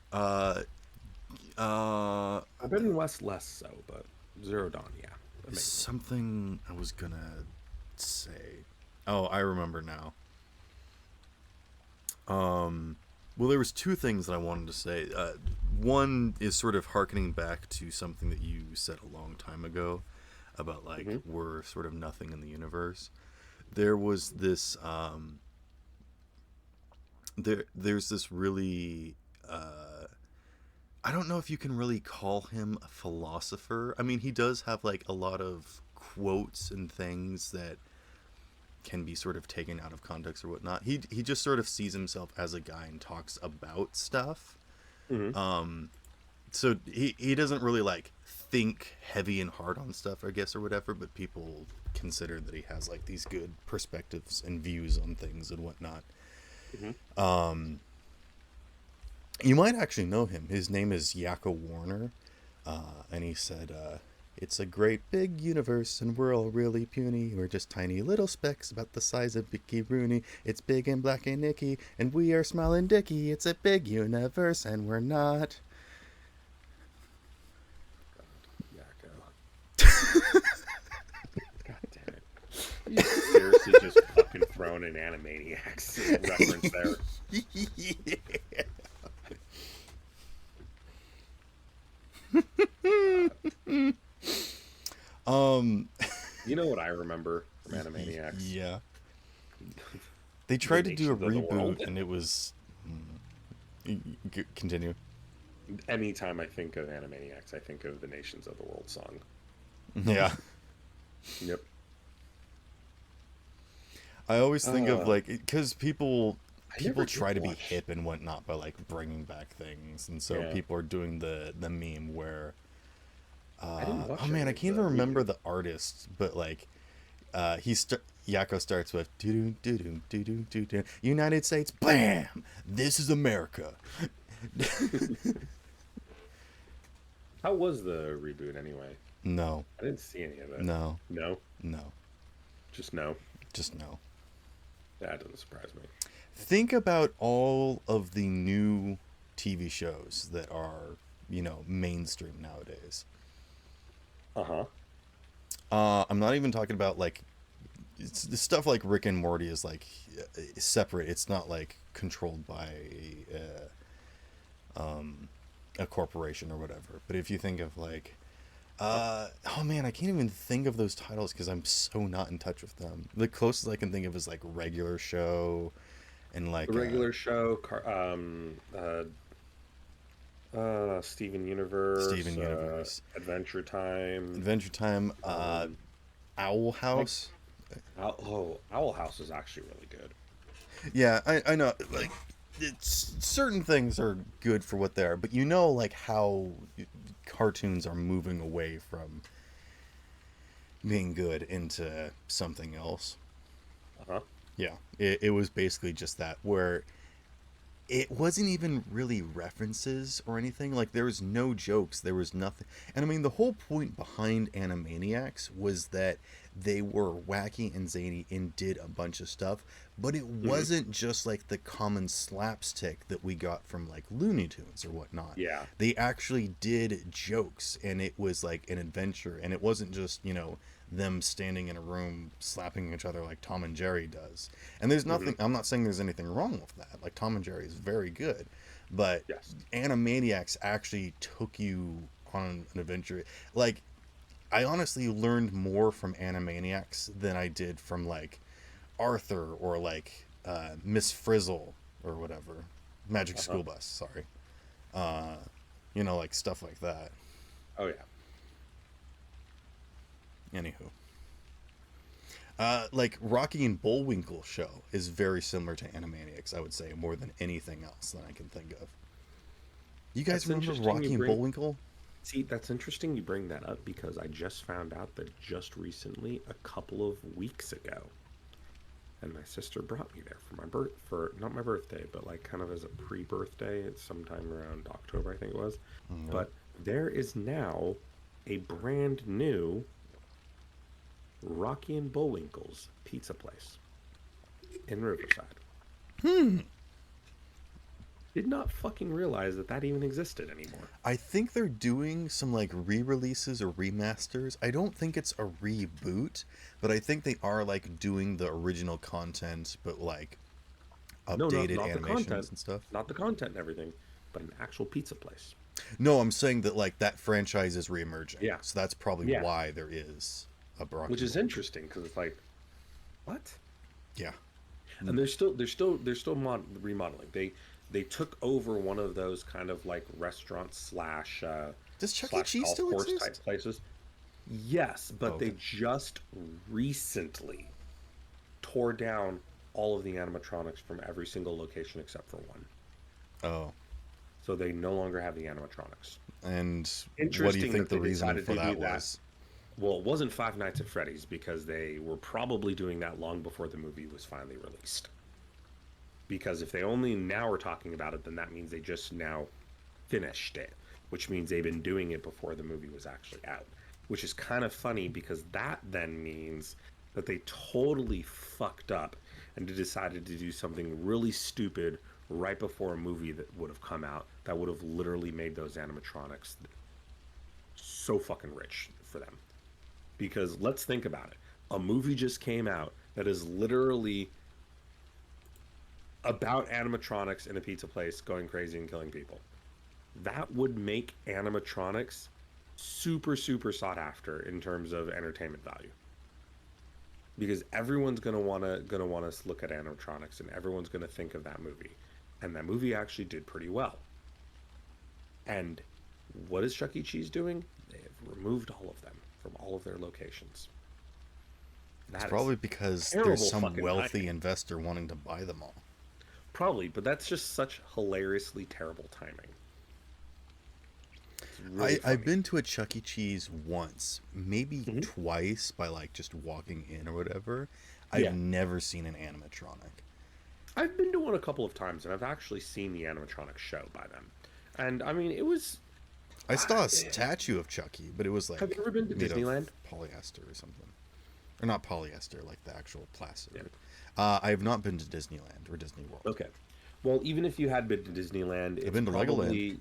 Forbidden West less so, but Zero Dawn, yeah, amazing. something I was gonna say. Oh, I remember now. Well, there was two things that I wanted to say. One is sort of harkening back to something that you said a long time ago about like hmm we're sort of nothing in the universe. There was this there's this really I don't know if you can really call him a philosopher. I mean, he does have like a lot of quotes and things that can be sort of taken out of context or whatnot. He just sort of sees himself as a guy and talks about stuff. hmm So he doesn't really like think heavy and hard on stuff, I guess, or whatever. But people consider that he has like these good perspectives and views on things and whatnot. hmm You might actually know him. His name is Yakko Warner, and he said, "It's a great big universe, and we're all really puny. We're just tiny little specks about the size of Bicky Rooney. It's big and black and icky, and we are small and dicky. It's a big universe, and we're not." Yeah, go. God damn it! You seriously just fucking thrown an Animaniacs reference there. Yeah. Um. You know what I remember from Animaniacs? Yeah. They The tried to do a nations of the world. reboot, and it was. Continue. Anytime I think of Animaniacs, I think of the Nations of the World song. Yeah. Yep. I always think of Uh, like because people I never try did to be watch. hip and whatnot by like bringing back things, and so Yeah, people are doing the meme where I didn't oh watch man, any I of can't the even remember reboot. the artist, but like Yakko starts with doo doo doo doo doo doo doo. United States, bam! This is America. How was the reboot anyway? No, I didn't see any of it. no, No, no, just no. just no. That doesn't surprise me. Think about all of the new TV shows that are, mainstream nowadays. Uh-huh. I'm not even talking about like the stuff like Rick and Morty is like separate. It's not like controlled by a corporation or whatever. But if you think of like, oh man, I can't even think of those titles because I'm so not in touch with them. The closest I can think of is like regular show and The like regular show, Steven Universe, Steven Universe, Adventure Time. Adventure Time, Um, Owl like, House. Owl House is actually really good. Yeah, I know. Like, it's certain things are good for what they are, but like how cartoons are moving away from being good into something else. Uh-huh. Yeah, it was basically just that, where it wasn't even really references or anything. Like, there was no jokes, there was nothing. And I mean, the whole point behind Animaniacs was that they were wacky and zany and did a bunch of stuff, but it Hmm. wasn't just like the common slapstick that we got from like Looney Tunes or whatnot. Yeah. They actually did jokes, and it was like an adventure, and it wasn't just them standing in a room slapping each other like Tom and Jerry does. And there's Hmm. nothing, I'm not saying there's anything wrong with that. Like, Tom and Jerry is very good, but Yes. Animaniacs actually took you on an adventure. Like, I honestly learned more from Animaniacs than I did from like Arthur or like Miss Frizzle or whatever. Magic Uh-huh. School Bus, sorry. Uh, like stuff like that. Oh yeah. Anywho. Like Rocky and Bullwinkle show is very similar to Animaniacs, I would say, more than anything else that I can think of. You guys That's remember interesting. Rocky and Bullwinkle? See, that's interesting you bring that up because I just found out that just recently, a couple of weeks ago, and my sister brought me there for my for not my birthday, but like kind of as a pre-birthday. It's sometime around October, I think it was. Okay. But there is now a brand new Rocky and Bullwinkle's pizza place in Riverside. Did not fucking realize that that even existed anymore. I think they're doing some like re-releases or remasters. I don't think it's a reboot, but I think they are like doing the original content, but like No, updated not the animations content, and stuff. not the content and everything, but an actual pizza place. No, I'm saying that like that franchise is reemerging. Yeah, So that's probably yeah, why there is a Rocky which and is Bullwinkle. interesting because it's like, what? Yeah. And they're still remodeling. They took over one of those kind of like restaurant Does Chuck E. slash Cheese golf still course type exist? places. Yes, Oh, but okay. they just recently tore down all of the animatronics from every single location except for one. Oh. So they no longer have the animatronics. And what do you Interesting think that the they reasoning decided for to do that that. was? Well, it wasn't Five Nights at Freddy's because they were probably doing that long before the movie was finally released. Because if they only now are talking about it, then that means they just now finished it, which means they've been doing it before the movie was actually out. Which is kind of funny because that then means that they totally fucked up and decided to do something really stupid right before a movie that would have come out that would have literally made those animatronics so fucking rich for them. Because let's think about it. A movie just came out that is literally about animatronics in a pizza place going crazy and killing people. That would make animatronics super, super sought after in terms of entertainment value. Because everyone's gonna want to look at animatronics and everyone's gonna think of that movie. And that movie actually did pretty well. And what is Chuck E. Cheese doing? They have removed all of them from all of their locations. It's That is probably because there's terrible some fucking wealthy timing. investor wanting to buy them all. Probably, but that's just such hilariously terrible timing. It's really I've funny. been to a Chuck E. Cheese once, maybe Hmm. twice by like just walking in or whatever. I've Yeah. never seen an animatronic. I've been to one a couple of times, and I've actually seen the animatronic show by them. And I mean, it was. I saw a eh, statue of Chucky, but it was have you like ever been to made of Disneyland? polyester or something, or not polyester, like the actual plastic. Yeah. I have not been to Disneyland or Disney World. Okay. Well, even if you had been to Disneyland, I've it's been to Legoland. probably.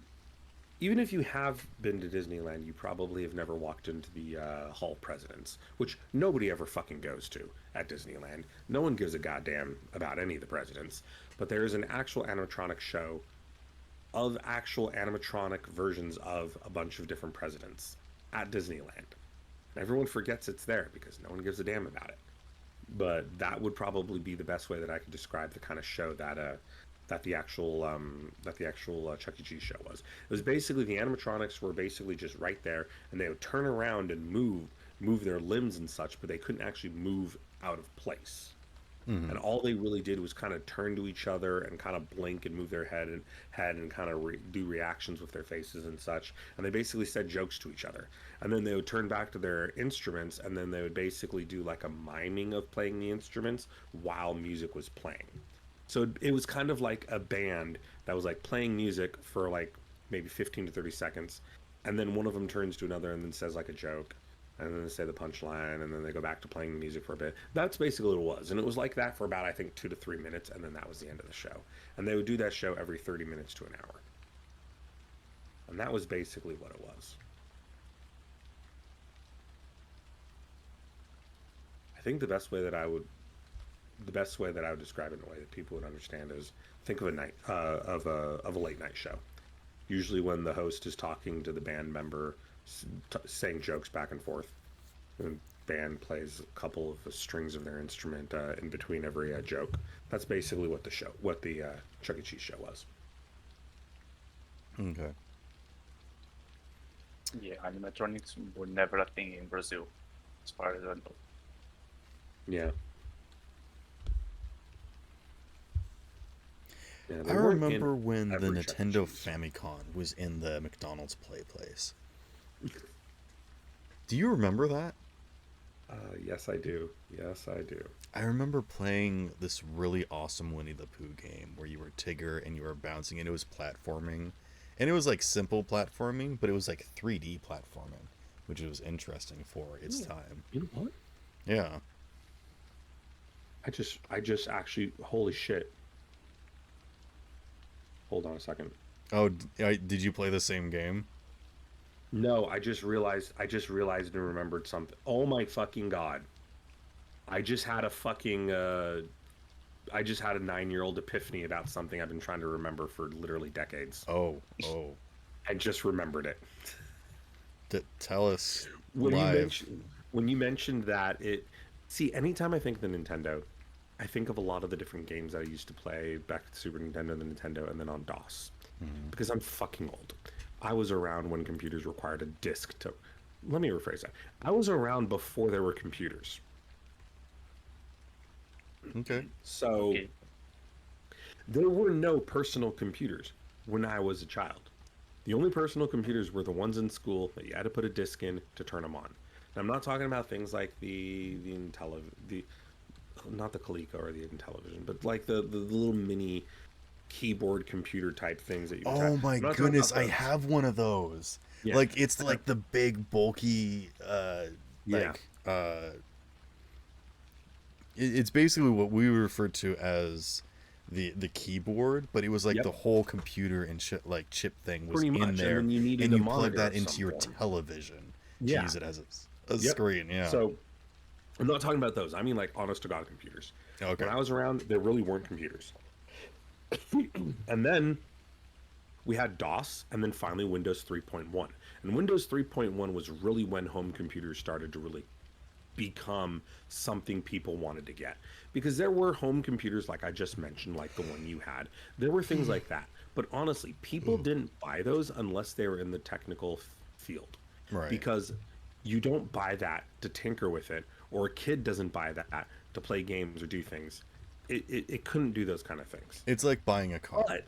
Even if you have been to Disneyland, you probably have never walked into the Hall of Presidents, which nobody ever fucking goes to at Disneyland. No one gives a goddamn about any of the presidents. But there is an actual animatronic show of actual animatronic versions of a bunch of different presidents at Disneyland. Everyone forgets it's there because no one gives a damn about it. But that would probably be the best way that I could describe the kind of show that the actual Chuck E. Cheese show was. It was basically the animatronics were basically just right there, and they would turn around and move their limbs and such, but they couldn't actually move out of place. Hmm. And all they really did was kind of turn to each other and kind of blink and move their head and kind of do reactions with their faces and such. And they basically said jokes to each other. And then they would turn back to their instruments, and then they would basically do like a miming of playing the instruments while music was playing. So it was kind of like a band that was like playing music for like maybe 15 to 30 seconds, and then one of them turns to another and then says like a joke, and then they say the punchline, and then they go back to playing the music for a bit. That's basically what it was, and it was like that for about I think 2 to 3 minutes, and then that was the end of the show. And they would do that show every 30 minutes to an hour, and that was basically what it was. I think the best way that I would describe it in a way that people would understand is think of a night of a late night show. Usually, when the host is talking to the band member, saying jokes back and forth, and the band plays a couple of the strings of their instrument in between every joke. That's basically what the Chuck E. Cheese show was. Okay. Yeah, animatronics were never a thing in Brazil, as far as I know. Yeah. Yeah, I they weren't in remember when the every Chuck E. Nintendo Cheese. Famicom was in the McDonald's play place. Do you remember that? Yes, I do. Yes, I do. I remember playing this really awesome Winnie the Pooh game where you were Tigger and you were bouncing and it was platforming. And it was like simple platforming, but it was like 3D platforming, which was interesting for its Yeah. time. You know what? Yeah. I just actually, holy shit. Hold on a second. Oh, did you play the same game? No, I just realized and remembered something. Oh my fucking god. I just had a fucking I just had a 9-year-old epiphany about something I've been trying to remember for literally decades. Oh. I just remembered it. Tell us When you live. mentioned that it see, anytime I think of the Nintendo, I think of a lot of the different games that I used to play back at the Super Nintendo, the Nintendo, and then on DOS. Because I'm fucking old. I was around when computers required a disk to. Let me rephrase that. I was around before there were computers. Okay. So Okay. there were no personal computers when I was a child. The only personal computers were the ones in school that you had to put a disk in to turn them on. And I'm not talking about things like the Intelli the not the Coleco or the Intellivision, but like the little mini keyboard computer type things that you would Oh type. my I'm not talking goodness, about I those. have one of those. Yeah. Like it's like the big bulky Yeah. like it's basically what we refer to as the keyboard, but it was like Yep. the whole computer and shit like chip thing was Pretty in much, and there, then you needed and a you plug monitor that of into some your form. television to Yeah. use it as a Yep. screen. Yeah. So I'm not talking about those. I mean like honest to God computers. Okay. When I was around, there really weren't computers. And then we had DOS, and then finally Windows 3.1. And Windows 3.1 was really when home computers started to really become something people wanted to get. Because there were home computers, like I just mentioned, like the one you had. There were things like that. But honestly, people didn't buy those unless they were in the technical field. Right. Because you don't buy that to tinker with it, or a kid doesn't buy that to play games or do things. It couldn't do those kind of things. It's like buying a car. But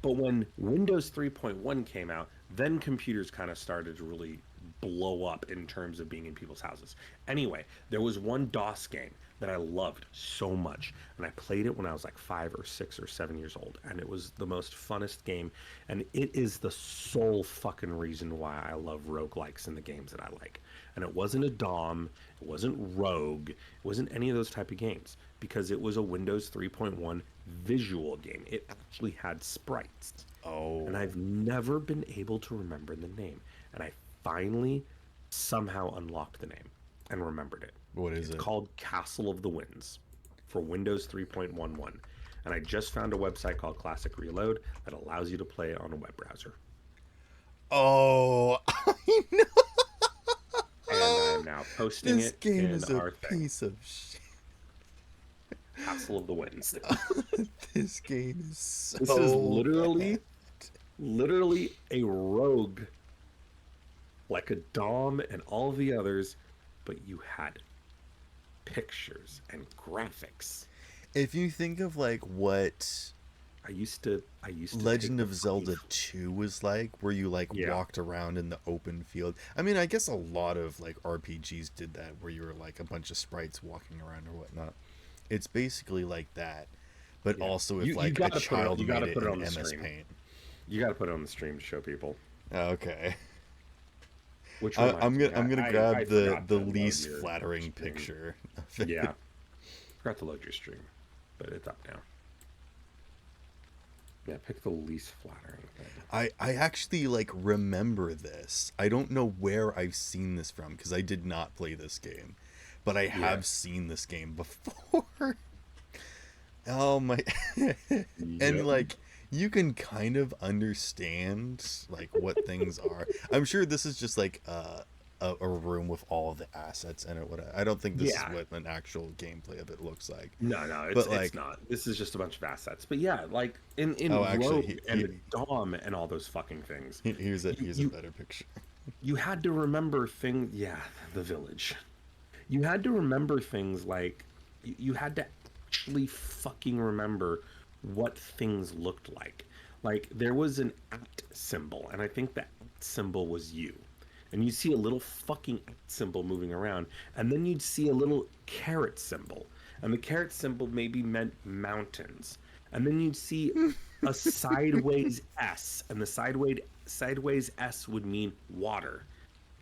but when Windows 3.1 came out, then computers kind of started to really blow up in terms of being in people's houses. Anyway, there was one DOS game that I loved so much, and I played it when I was like 5 or 6 or 7 years old, and it was the most funnest game, and it is the sole fucking reason why I love roguelikes in the games that I like. And it wasn't a DOM, it wasn't Rogue, it wasn't any of those type of games, because it was a Windows 3.1 visual game. It actually had sprites. Oh, And I've never been able to remember the name. And I finally somehow unlocked the name and remembered it. what is It's it? called Castle of the Winds for Windows 3.11. And I just found a website called Classic Reload that allows you to play it on a web browser. Oh, I know. And I am now posting This it game in is a our thing. piece of shit. Castle of the Winds. This game is so This is bad. literally a rogue, like a Dom and all the others, but you had pictures and graphics. If you think of like what I used to Legend take of the Zelda fucking 2 was like, where you like yeah, walked around in the open field. I mean, I guess a lot of like RPGs did that, where you were like a bunch of sprites walking around or whatnot. It's basically like that, but yeah. also You if you like a gotta put it child you made gotta it put it in on the MS stream. Paint. You gotta put it on the stream to show people. Okay. Which I'm reminds me, gonna I'm gonna I grab forgot the to load least your flattering stream. picture of Yeah, it. forgot to load your stream, but it's up now. Yeah, pick the least flattering thing. I actually like remember this. I don't know where I've seen this from because I did not play this game, but I Yeah. have seen this game before. Oh my. And Yep. like you can kind of understand like what things are. I'm sure this is just like a room with all the assets in it. What I don't think this is Yeah. what an actual gameplay of it looks like. No, it's But it's like, not. This is just a bunch of assets. But yeah, like in oh, actually, Rogue and the Dom and all those fucking things, you here's a you better picture. you had to remember things. Yeah, the village. You had to remember things like you had to actually fucking remember what things looked like. Like there was an at symbol, and I think the at symbol was you. And you'd see a little fucking at symbol moving around, and then you'd see a little caret symbol, and the caret symbol maybe meant mountains, and then you'd see a sideways S, and the sideways S would mean water,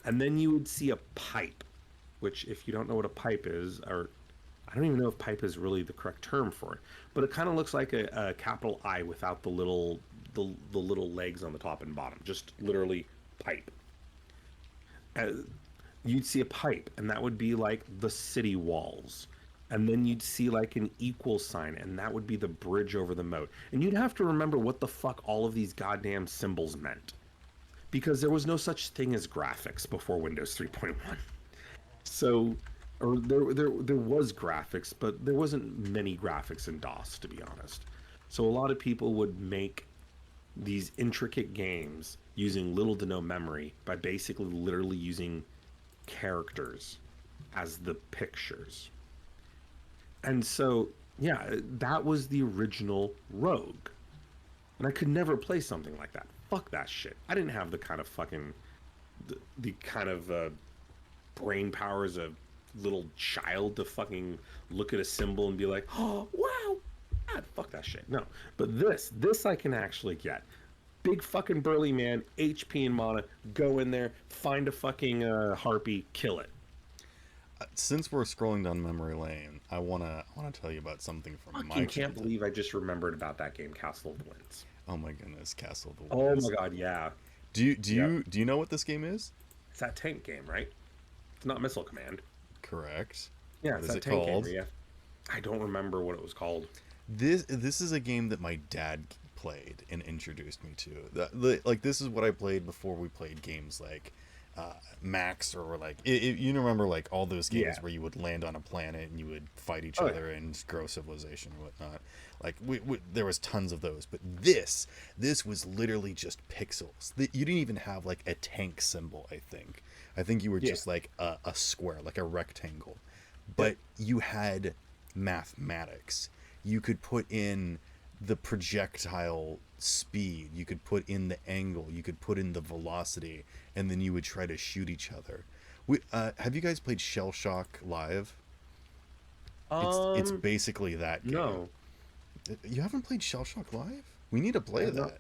and then you would see a pipe, which if you don't know what a pipe is, or I don't even know if pipe is really the correct term for it, but it kind of looks like a capital I without the little legs on the top and bottom, just literally pipe. uh, You'd see a pipe, and that would be like the city walls. And then you'd see like an equal sign, and that would be the bridge over the moat. And you'd have to remember what the fuck all of these goddamn symbols meant. Because there was no such thing as graphics before Windows 3.1. So, or there was graphics, but there wasn't many graphics in DOS, to be honest. So a lot of people would make these intricate games using little to no memory by basically literally using characters as the pictures. And so, yeah, that was the original Rogue. And I could never play something like that. Fuck that shit. I didn't have the kind of fucking the kind of brain power as a little child to fucking look at a symbol and be like, "Oh, wow." God, fuck that shit. No. But this I can actually get. Big fucking burly man, HP and mana, go in there, find a fucking harpy, kill it. Since we're scrolling down memory lane, I wanna tell you about something from my Fucking can't childhood. believe I just remembered about that game, Castle of the Winds. Oh my goodness, Castle of the Oh Winds. my god, yeah. Yep. Do you know what this game is? It's that tank game, right? It's not Missile Command. Correct. Yeah, What it's is that it tank game. called? Yeah. I don't remember what it was called. This is a game that my dad played and introduced me to. Like this is what I played before we played games like Max or like you remember like all those games Yeah. where you would land on a planet and you would fight each Oh yeah. other and grow civilization or whatnot. Like there was tons of those, but this was literally just pixels. You didn't even have like a tank symbol. I think you were Yeah. just like a square, like a rectangle, but you had mathematics. You could put in the projectile speed, you could put in the angle, you could put in the velocity, and then you would try to shoot each other. Have you guys played Shell Shock Live? It's Um, basically that game. no, You haven't played Shell Shock Live? We need to I play have not. that.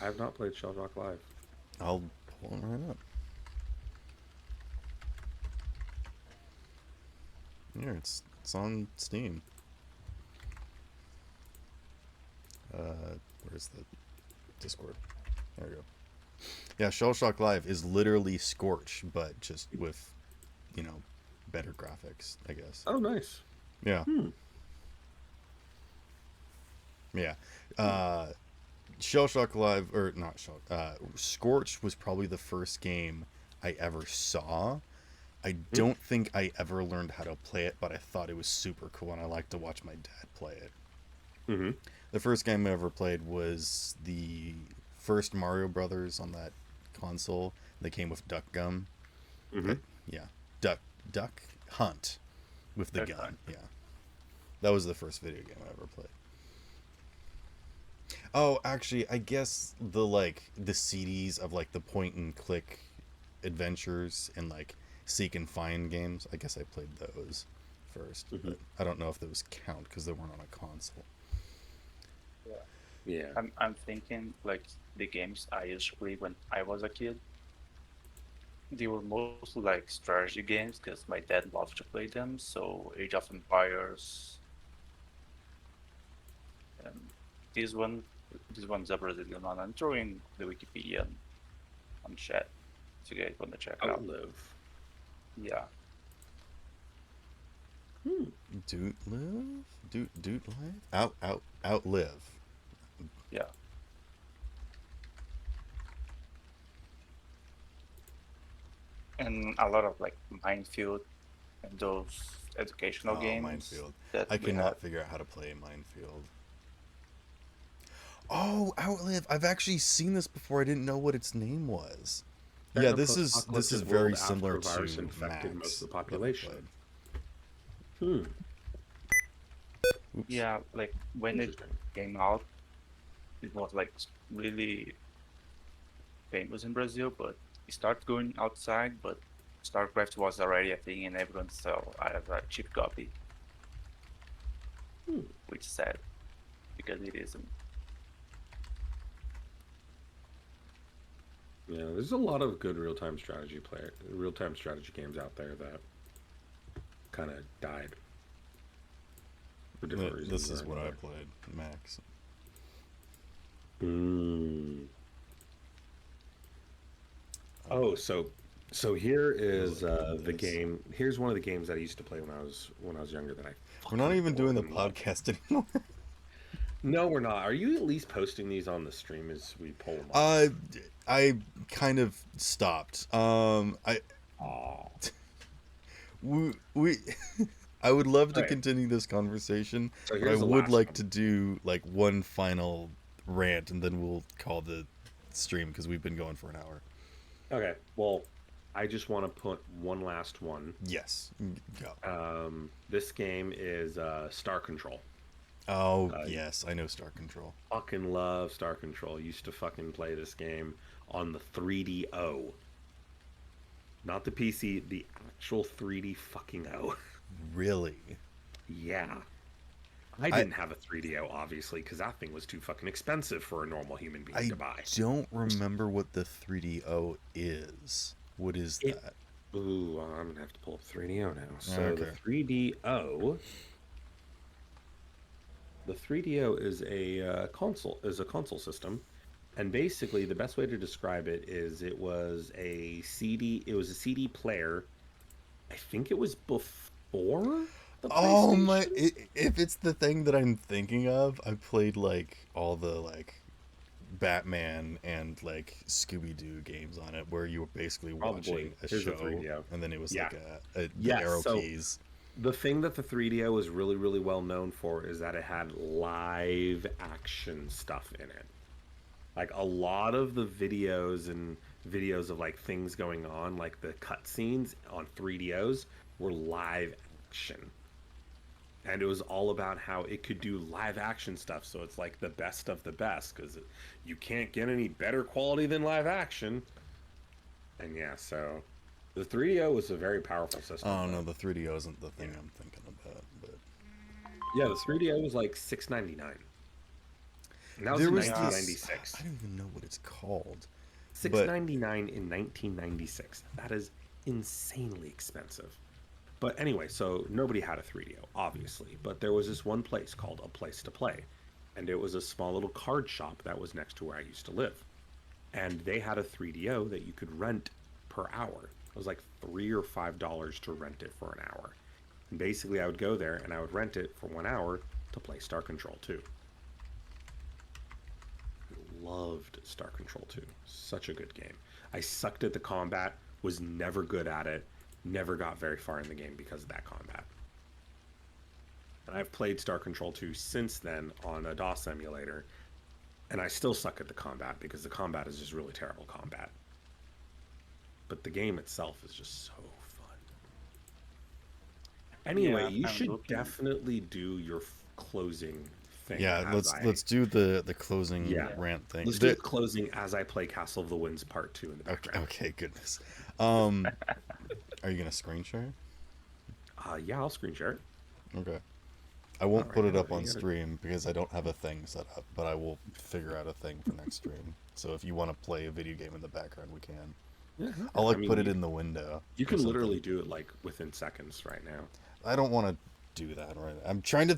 I have not played Shell Shock Live. I'll pull it right up. Here, it's on Steam. Where's the Discord? There we go. Yeah, Shell Shock Live is literally Scorch, but just with, you know, better graphics, I guess. Oh, nice. Yeah. Hmm. Yeah. Shell Shock Live, or not Shell, Scorch was probably the first game I ever saw. I don't think I ever learned how to play it, but I thought it was super cool, and I liked to watch my dad play it. Mm-hmm. The first game I ever played was the first Mario Brothers on that console. They came with Duck Gum. Mm-hmm. Yeah, Duck Hunt with the Duck gun. Hunt. Yeah, that was the first video game I ever played. Oh, actually, I guess the CDs of like the point and click adventures and like seek and find games. I guess I played those first, Mm-hmm. but I don't know if those count because they weren't on a console. Yeah. I'm thinking like the games I used to play when I was a kid. They were mostly like strategy games because my dad loved to play them. So Age of Empires. And this one, this one's a Brazilian one. I'm throwing the Wikipedia on chat. So you guys want to check it out? Outlive. Yeah. Hmm. Doot live? Doot live? Outlive. Yeah. And a lot of like Minefield and those educational Oh, games Minefield. that I we could had. not figure out how to play Minefield. Oh, Outlive. I've actually seen this before. I didn't know what its name was. Set Yeah, in a this is post-apocalyptic very world similar after a virus to infected Max. most of the that I population. played. Hmm. Oops. Yeah, like when it Interesting. came out, it was like really famous in Brazil, but it started going outside, but StarCraft was already a thing and everyone saw I have a cheap copy, Hmm. which is sad because it isn't. Yeah, there's a lot of good real-time strategy games out there that kind of died for different reasons. This is or what I another. played, Max. Mm. Oh, so here is Look at the this. game. Here's one of the games that I used to play when I was younger. That I We're not fucking even doing the adored and loved. podcast anymore. No, we're not. Are you at least posting these on the stream as we pull them up? I kind of stopped. I Aw. we I would love to Alright. continue this conversation, So but I here's the would last like one. to do like one final rant, and then we'll call the stream because we've been going for an hour. Okay. Well, I just want to put one last one. Yes, go. This game is Star Control. Oh Uh, yes, I know Star Control. Fucking love Star Control. Used to fucking play this game on the 3DO. Not the PC, the actual 3D fucking O. Really? Yeah. I didn't have a 3DO, obviously, because that thing was too fucking expensive for a normal human being I to buy. don't remember what the 3DO is. What is It- that? Ooh, I'm gonna have to pull up 3DO now. So Okay. the 3DO is a console system, and basically the best way to describe it is it was a CD player. I think it was before the Oh my! PlayStation. If it's the thing that I'm thinking of, I played like all the like Batman and like Scooby Doo games on it, where you were basically Probably. watching a Here's the show, 3DO. and then it was Yeah. like the Yeah, arrow so- keys. The thing that the 3DO is really, really well known for is that it had live action stuff in it. Like a lot of the videos of like things going on, like the cutscenes on 3DOs, were live action. and it was all about how it could do live action stuff. So it's like the best of the best because you can't get any better quality than live action. And yeah, so the 3DO was a very powerful system. Oh no, But the 3DO isn't the thing yeah, I'm thinking about. But yeah, the 3DO was like $699. And that was there in was this. 1996. I don't even know what it's called. Six But ninety nine in 1996. That is insanely expensive. But anyway, so nobody had a 3DO, obviously, but there was this one place called A Place to Play, and it was a small little card shop that was next to where I used to live. And they had a 3DO that you could rent per hour. It was like $3 or $5 to rent it for an hour. And basically, I would go there and I would rent it for 1 hour to play Star Control 2. Loved Star Control 2. Such a good game. I sucked at the combat, was never good at it, never got very far in the game because of that combat. And I've played Star Control 2 since then on a DOS emulator, and I still suck at the combat because the combat is just really terrible combat. But the game itself is just so fun. Anyway, Yeah, you I'm should looking. definitely do your closing thing. yeah, as let's do the closing Yeah. rant thing. Let's do the closing as I play Castle of the Winds Part 2 in the Okay, background. okay, goodness. Are you gonna screen share? Yeah, I'll screen share it. Okay. I won't Alright, put it hold up on, on you gotta- stream because I don't have a thing set up, but I will figure out a thing for next stream. So if you want to play a video game in the background, we can. Yeah, I'll like I mean, put it in the window. You or can something. literally do it like within seconds right now. I don't want to do that right. I'm trying to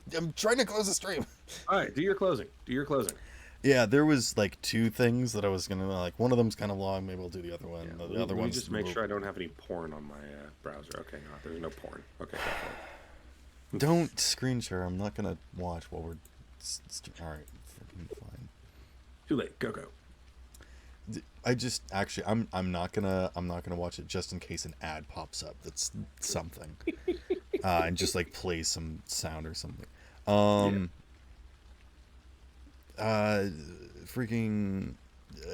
close the stream. All right, do your closing. Do your closing. Yeah, there was like two things that I was gonna like. One of them's kind of long. Maybe I'll do the other one. Yeah, The other let me one's just make sure I don't have any porn on my browser. Okay, no, there's no porn. Okay, go for it. Don't screen share. I'm not gonna watch while we're. All right, freaking fine. Too late. Go go. I just actually I'm not gonna watch it just in case an ad pops up that's something, and just like play some sound or something. Freaking.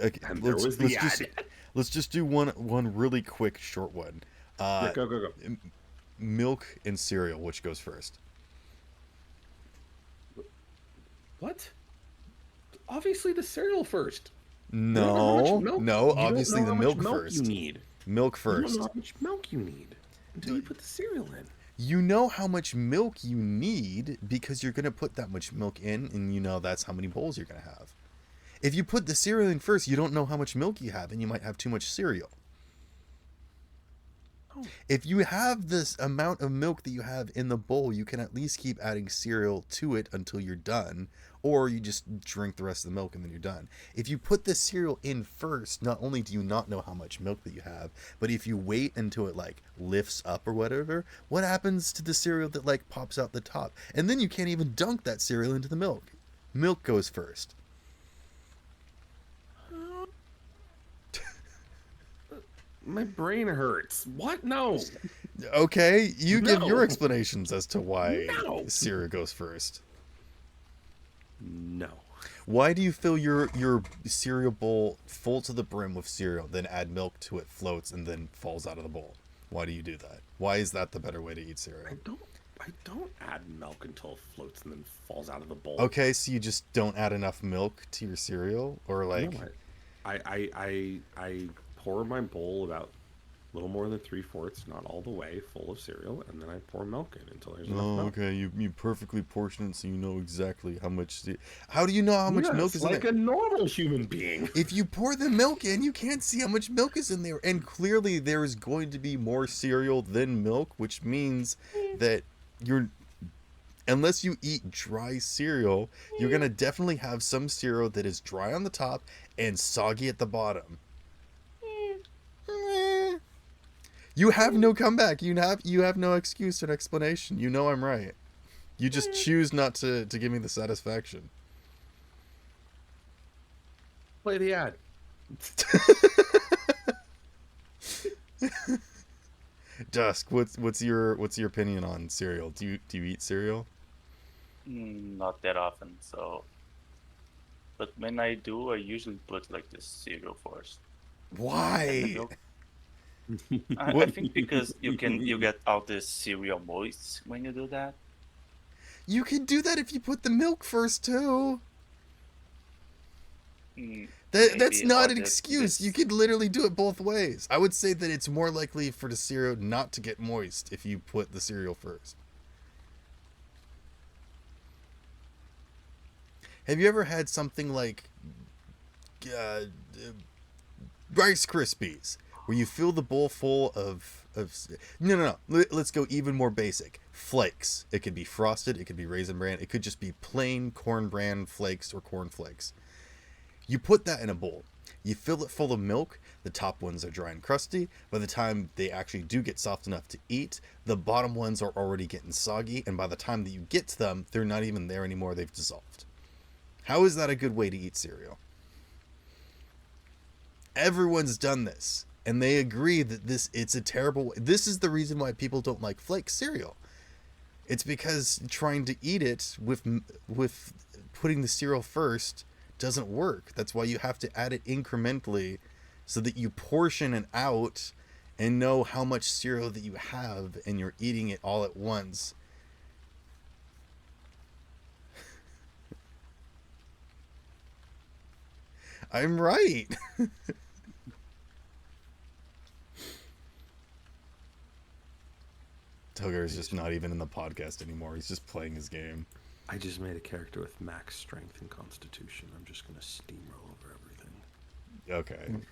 Okay, And there was the ad. let's just do one really quick short one. Yeah, go go go. Milk and cereal, which goes first? What? Obviously the cereal first. No, no, You don't obviously know the how much milk milk first. You need. Milk You don't first. know how much milk you need until you put the cereal in. You know how much milk you need because you're going to put that much milk in, and you know that's how many bowls you're going to have. If you put the cereal in first, you don't know how much milk you have, and you might have too much cereal. Oh. If you have this amount of milk that you have in the bowl, you can at least keep adding cereal to it until you're done, or you just drink the rest of the milk and then you're done. If you put the cereal in first, not only do you not know how much milk that you have, but if you wait until it like lifts up or whatever, what happens to the cereal that like pops out the top? And then you can't even dunk that cereal into the milk. Milk goes first. My brain hurts. What? No. Okay, you give No. your explanations as to why No. cereal goes first. No. Why do you fill your cereal bowl full to the brim with cereal, then add milk to it, floats, and then falls out of the bowl? Why do you do that? Why is that the better way to eat cereal? I don't add milk until it floats and then falls out of the bowl. Okay, so you just don't add enough milk to your cereal, or like? No, I pour my bowl about a little more than 3/4, not all the way, full of cereal, and then I pour milk in until there's enough Oh, milk. okay. You perfectly portion it so you know exactly how much. How do you know how much milk is in like it? a normal human being. If you pour the milk in, you can't see how much milk is in there. And clearly there is going to be more cereal than milk, which means that unless you eat dry cereal, you're going to definitely have some cereal that is dry on the top and soggy at the bottom. You have no comeback. You have no excuse or explanation. You know I'm right. You just choose not to give me the satisfaction. Play the ad. Dusk, what's your opinion on cereal? Do you eat cereal? Not that often, so. But when I do, I usually put like the cereal first. And the Why? milk. I What? think because you get all the cereal moist when you do that. You can do that if you put the milk first too. That's Maybe, not or an that excuse. You this. could literally do it both ways. I would say that it's more likely for the cereal not to get moist if you put the cereal first. Have you ever had something like uh, Rice Krispies, where you fill the bowl full of no. Let's go even more basic. Flakes. It could be frosted. It could be raisin bran. It could just be plain corn bran flakes or corn flakes. You put that in a bowl. You fill it full of milk. The top ones are dry and crusty. By the time they actually do get soft enough to eat, the bottom ones are already getting soggy. And by the time that you get to them, they're not even there anymore. They've dissolved. How is that a good way to eat cereal? Everyone's done this, and they agree that it's a terrible. This is the reason why people don't like flake cereal. It's because trying to eat it with putting the cereal first doesn't work. That's why you have to add it incrementally, so that you portion it out and know how much cereal that you have, and you're eating it all at once. I'm right. Tugger is just not even in the podcast anymore. He's just playing his game. I just made a character with max strength and constitution. I'm just gonna steamroll over everything. Okay.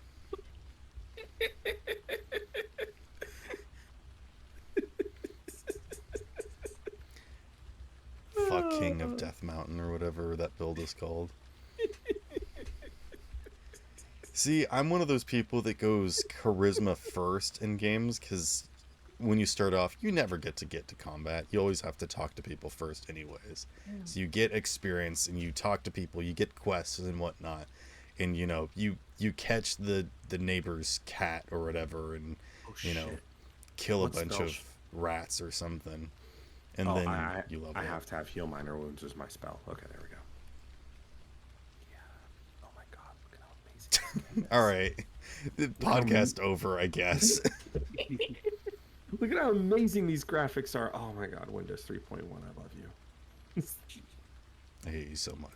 Fuck King of Death Mountain or whatever that build is called. See, I'm one of those people that goes charisma first in games, because when you start off, you never get to combat. You always have to talk to people first anyways. So you get experience and you talk to people, you get quests and whatnot. And you catch the neighbor's cat or whatever, and Oh you know, shit! kill a What bunch spell of rats or something. And Oh, then I you level I up. have to have heal minor wounds as my spell. Okay, there we go. Yeah. Oh my god, look at how amazing. All right. The podcast over, I guess. Look at how amazing these graphics are. Oh my god, Windows 3.1, I love you. I hate you so much.